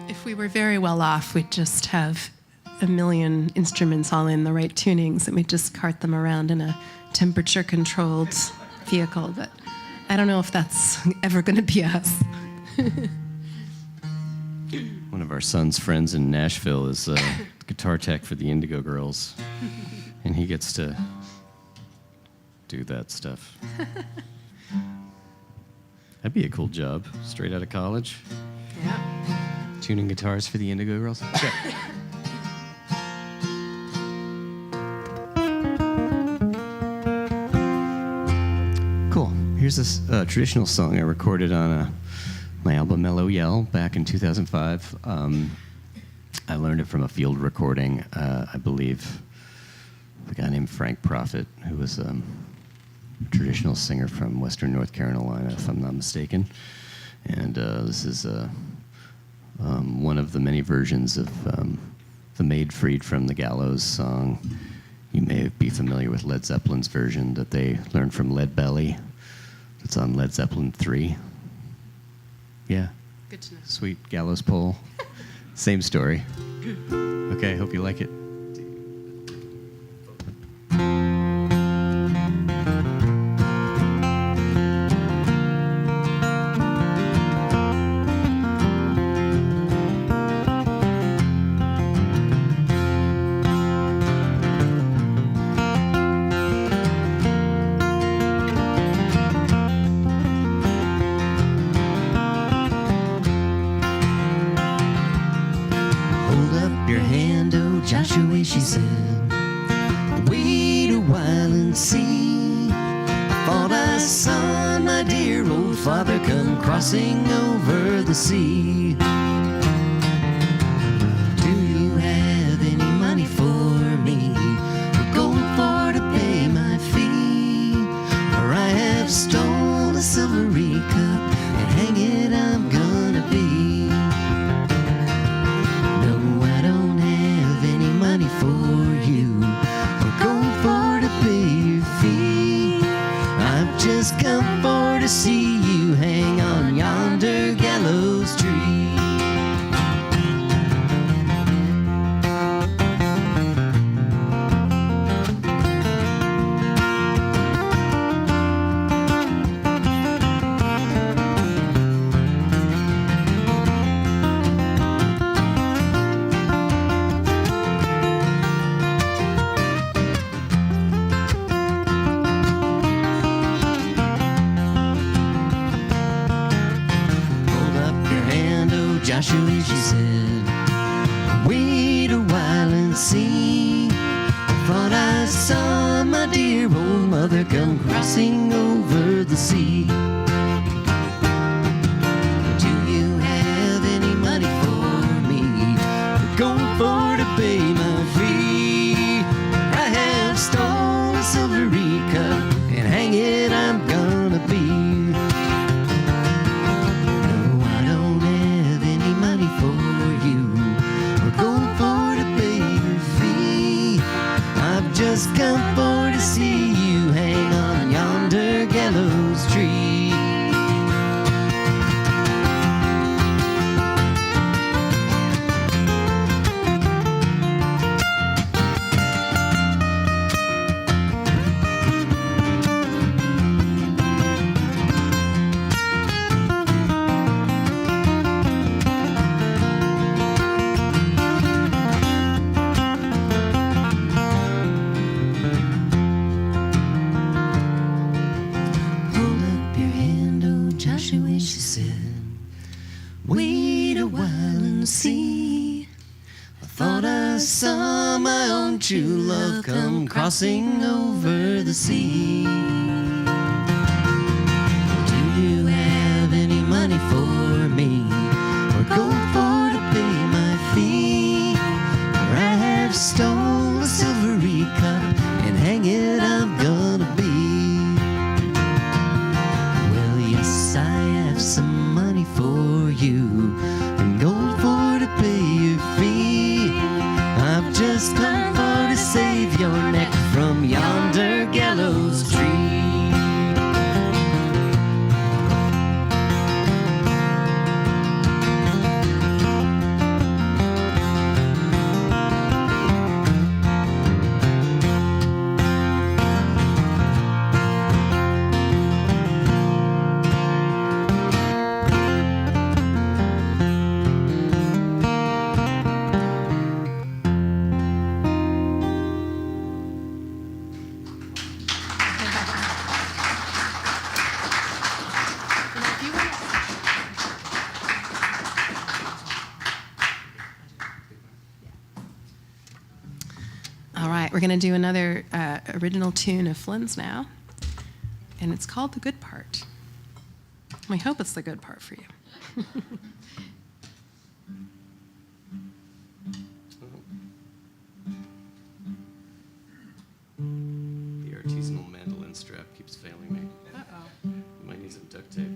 If we were very well off, we'd just have a million instruments all in the right tunings and we'd just cart them around in a temperature-controlled vehicle. But I don't know if that's ever going to be us. One of our son's friends in Nashville is a guitar tech for the Indigo Girls, and he gets to do that stuff. That'd be a cool job, straight out of college. Yeah. Tuning guitars for the Indigo Girls. Okay. Cool. Here's this traditional song I recorded on my album Mellow Yell back in 2005. I learned it from a field recording, I believe, a guy named Frank Prophet, who was a traditional singer from Western North Carolina, if I'm not mistaken. And this is one of the many versions of the Maid Freed from the Gallows song. You may be familiar with Led Zeppelin's version that they learned from Lead Belly. It's on Led Zeppelin 3. Yeah. Good to know. Sweet gallows pole. Same story. Okay, hope you like it. Joshua, she said, wait a while and see. I thought I saw my dear old father come crossing over the sea. Do you have any money for me? We're going for to pay my fee. For I have stole a silvery cup and hang it I'm gonna be. For you, we're going for to pay your fee. I've just come for to see you hang on yonder gallows tree. Joshua, she said, wait a while and see. I thought I saw my dear old mother come crossing over the sea. Do you have any money for me? We're going for to pay my fee. I have stole a silvery cup and hang it I'm gonna be. Just come for to see you hang on yonder gallows tree. won't you, love, come crossing over the sea? Do you have any money for me, or gold for to pay my fee? For I have stole a silvery cup, and hang it I'm gonna be. Well, yes, I have some money for you, and gold for to pay your fee. I've just come for to save your neck from yonder gallows tree. All right, we're going to do another original tune of Flynn's now, and it's called The Good Part. We hope it's the good part for you. The artisanal mandolin strap keeps failing me. Uh-oh. Might need some duct tape.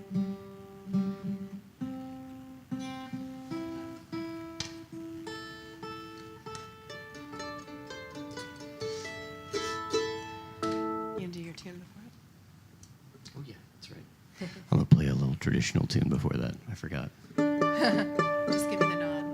You do your tune before it? Oh yeah, that's right. I'm gonna play a little traditional tune before that. I forgot. Just give me the nod.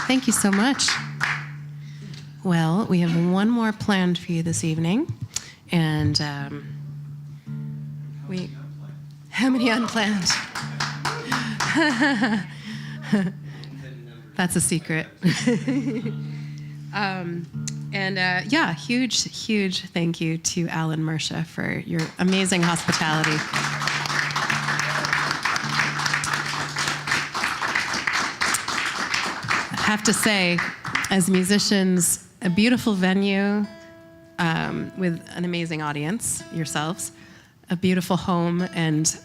Thank you so much. Well, we have one more planned for you this evening. And how many unplanned? That's a secret. Huge thank you to Alan Mersha for your amazing hospitality. I have to say, as musicians, a beautiful venue with an amazing audience, yourselves, a beautiful home and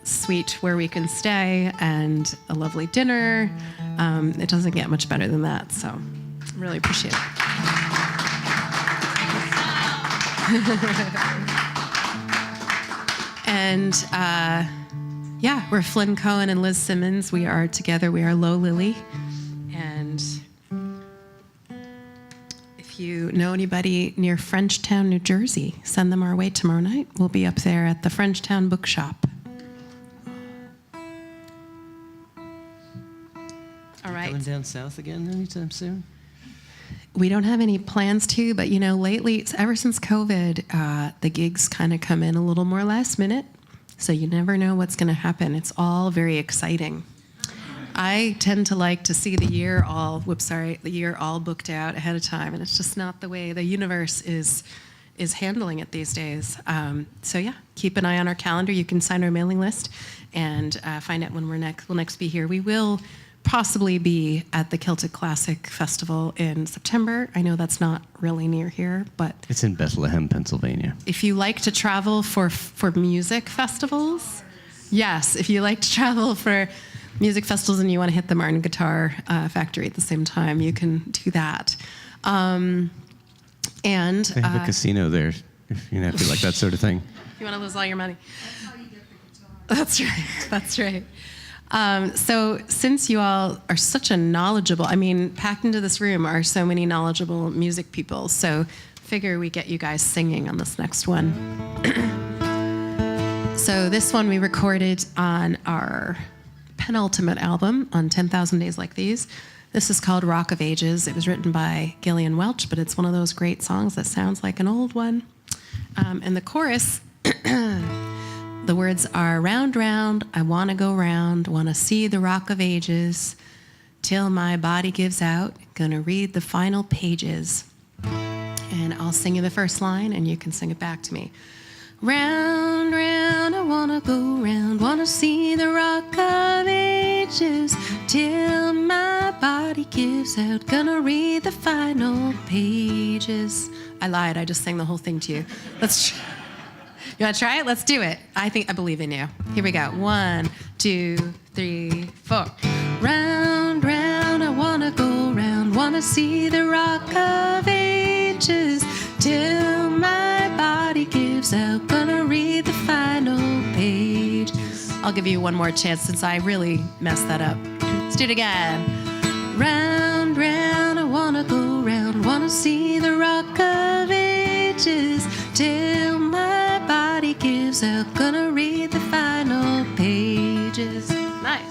suite where we can stay, and a lovely dinner. It doesn't get much better than that, so really appreciate it. And we're Flynn Cohen and Liz Simmons. We are together. We are Low Lily. And if you know anybody near Frenchtown, New Jersey, send them our way tomorrow night. We'll be up there at the Frenchtown Bookshop. All right. Going down south again anytime soon? We don't have any plans to, but lately, ever since COVID, the gigs kind of come in a little more last minute. So you never know what's going to happen. It's all very exciting. I tend to like to see the year all booked out ahead of time, and it's just not the way the universe is handling it these days. Keep an eye on our calendar. You can sign our mailing list and find out when we'll next be here. We will possibly be at the Celtic Classic Festival in September. I know that's not really near here, but It's in Bethlehem, Pennsylvania. if you like to travel for music festivals, yes, if you like to travel for music festivals and you want to hit the Martin Guitar Factory at the same time, you can do that. They have a casino there, if you like that sort of thing. You want to lose all your money. That's right. That's right. So since you all are such a knowledgeable, packed into this room are so many knowledgeable music people, so figure we get you guys singing on this next one. So this one we recorded on our penultimate album on 10,000 Days Like These. This is called Rock of Ages. It was written by Gillian Welch, but it's one of those great songs that sounds like an old one. And the chorus, the words are, round, round, I want to go round, want to see the Rock of Ages, till my body gives out, gonna read the final pages. And I'll sing you the first line, and you can sing it back to me. Round, round, I wanna go round, wanna see the Rock of Ages, till my body gives out, gonna read the final pages. I lied, I just sang the whole thing to you. You wanna try it? Let's do it. I believe in you. Here we go. 1, 2, 3, 4. Round, round, I wanna go round, wanna see the Rock of Ages, till my body gives out, gonna read the final page. I'll give you one more chance since I really messed that up. Let's do it again. Round, round, I wanna go round, wanna see the Rock of Ages, till my body gives out, gonna read the final pages. Nice.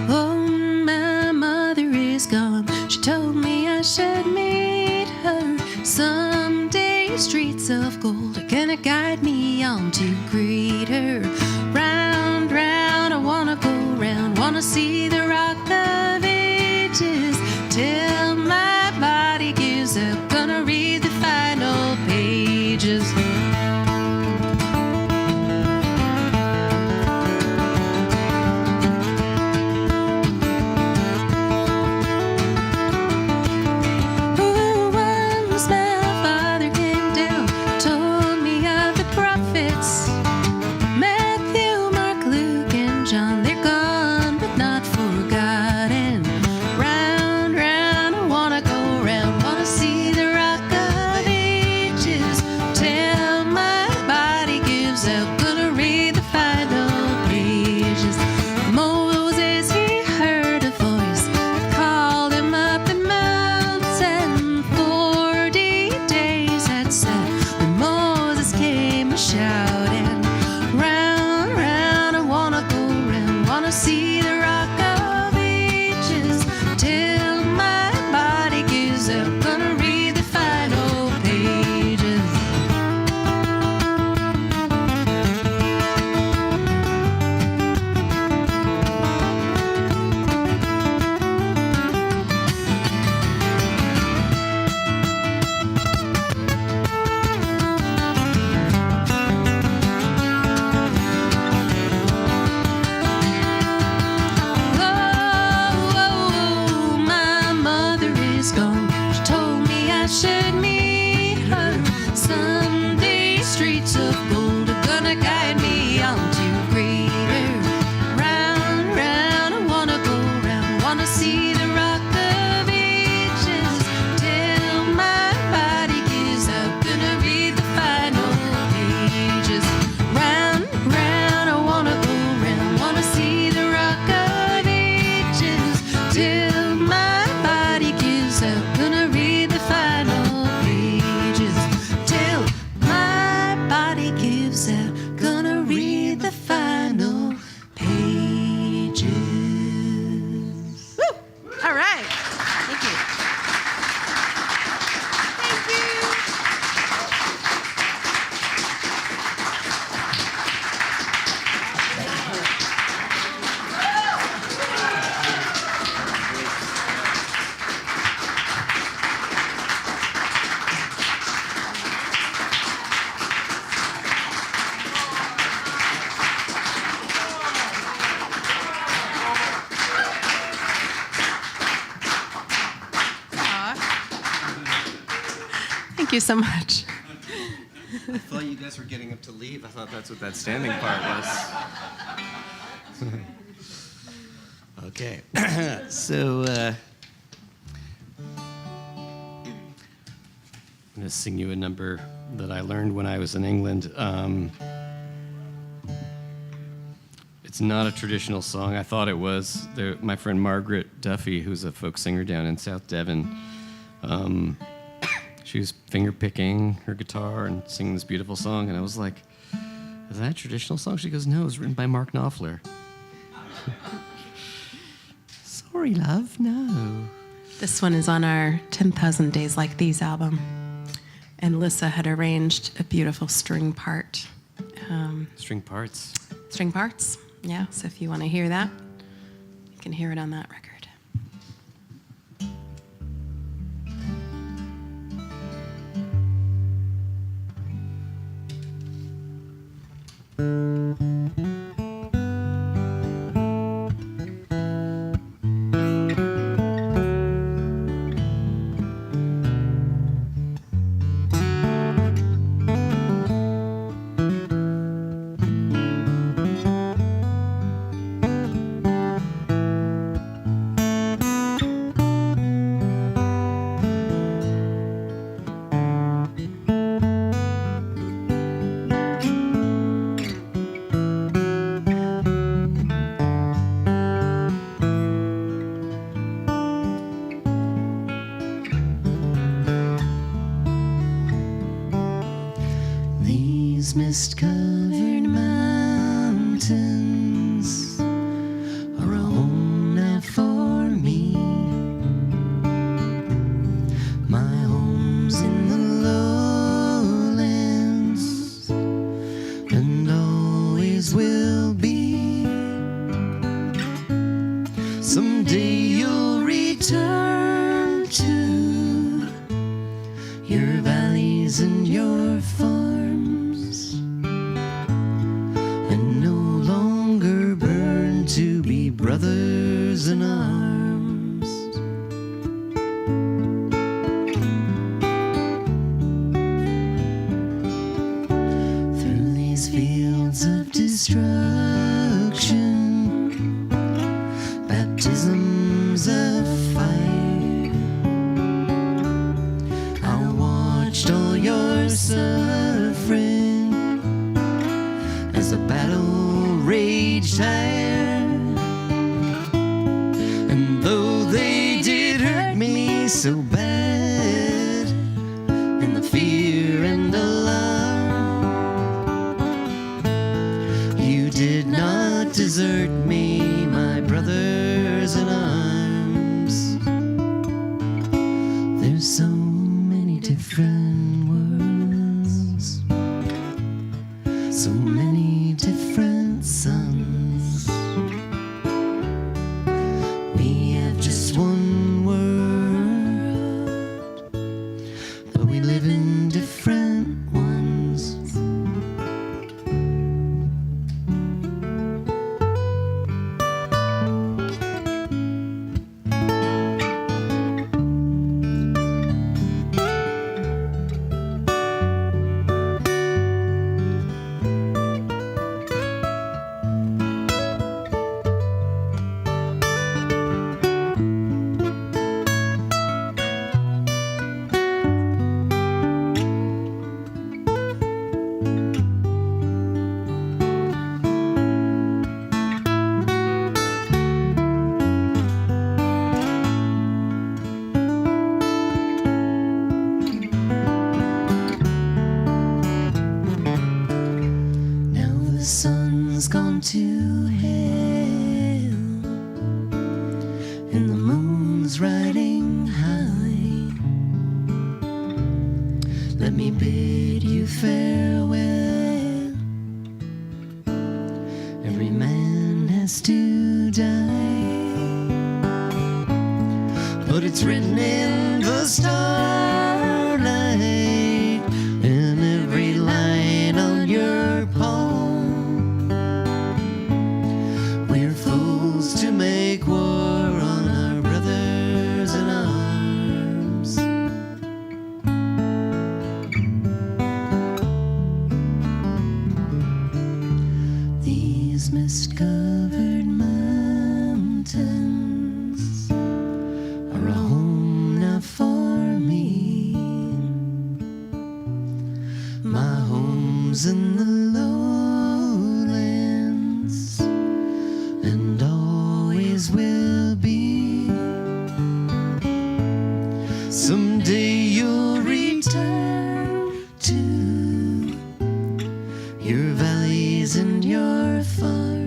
Oh, my mother is gone. She told me I should meet her someday. Streets of gold are gonna guide me on to greet her. Round, round, I wanna go round, wanna see the Rock of Ages, till my body gives up, gonna read the final pages. Once my father came down, told me of the prophets, Matthew, Mark, Luke, and John. They're gone, but not forgotten. Round, round, I wanna go round, wanna see the Rock of Ages, till Thank you so much. I thought you guys were getting up to leave. I thought that's what that standing part was. Okay. So, I'm going to sing you a number that I learned when I was in England. It's not a traditional song. I thought it was. My friend Margaret Duffy, who's a folk singer down in South Devon, she was finger picking her guitar and singing this beautiful song, and I was like, "Is that a traditional song?" She goes, "No, it was written by Mark Knopfler." Sorry, love, no. This one is on our 10,000 Days Like These album. And Lissa had arranged a beautiful string part. String parts. String parts, yeah. So if you want to hear that, you can hear it on that record. These mist-covered mountains are a home now for me. My home's in the lowlands and always will be. Someday you'll return to your valleys and your farms, and no longer burn to be brothers in arms. Through these fields of destruction, baptisms of fire, I watched all your suffering as the battle raged higher. And though they did hurt me so bad, in the fear and alarm, you did not desert me, my brothers in arms. There's so many different worlds, so many different suns. We have just one world, but we live in different ones. Now the sun's gone to hell and the moon's riding high. Let me bid you farewell. Every man has to die, but it's written in the starlight, in every line on your palm. We're fools to make war on our brothers in arms. mist-covered mountains are a home now for me. My home's in the lowlands and always will be. Someday you'll return to your valleys and your farms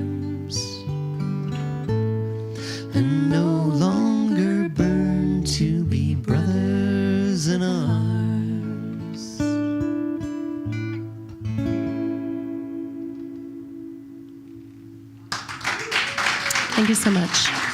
and no longer burn to be brothers in arms. Thank you so much.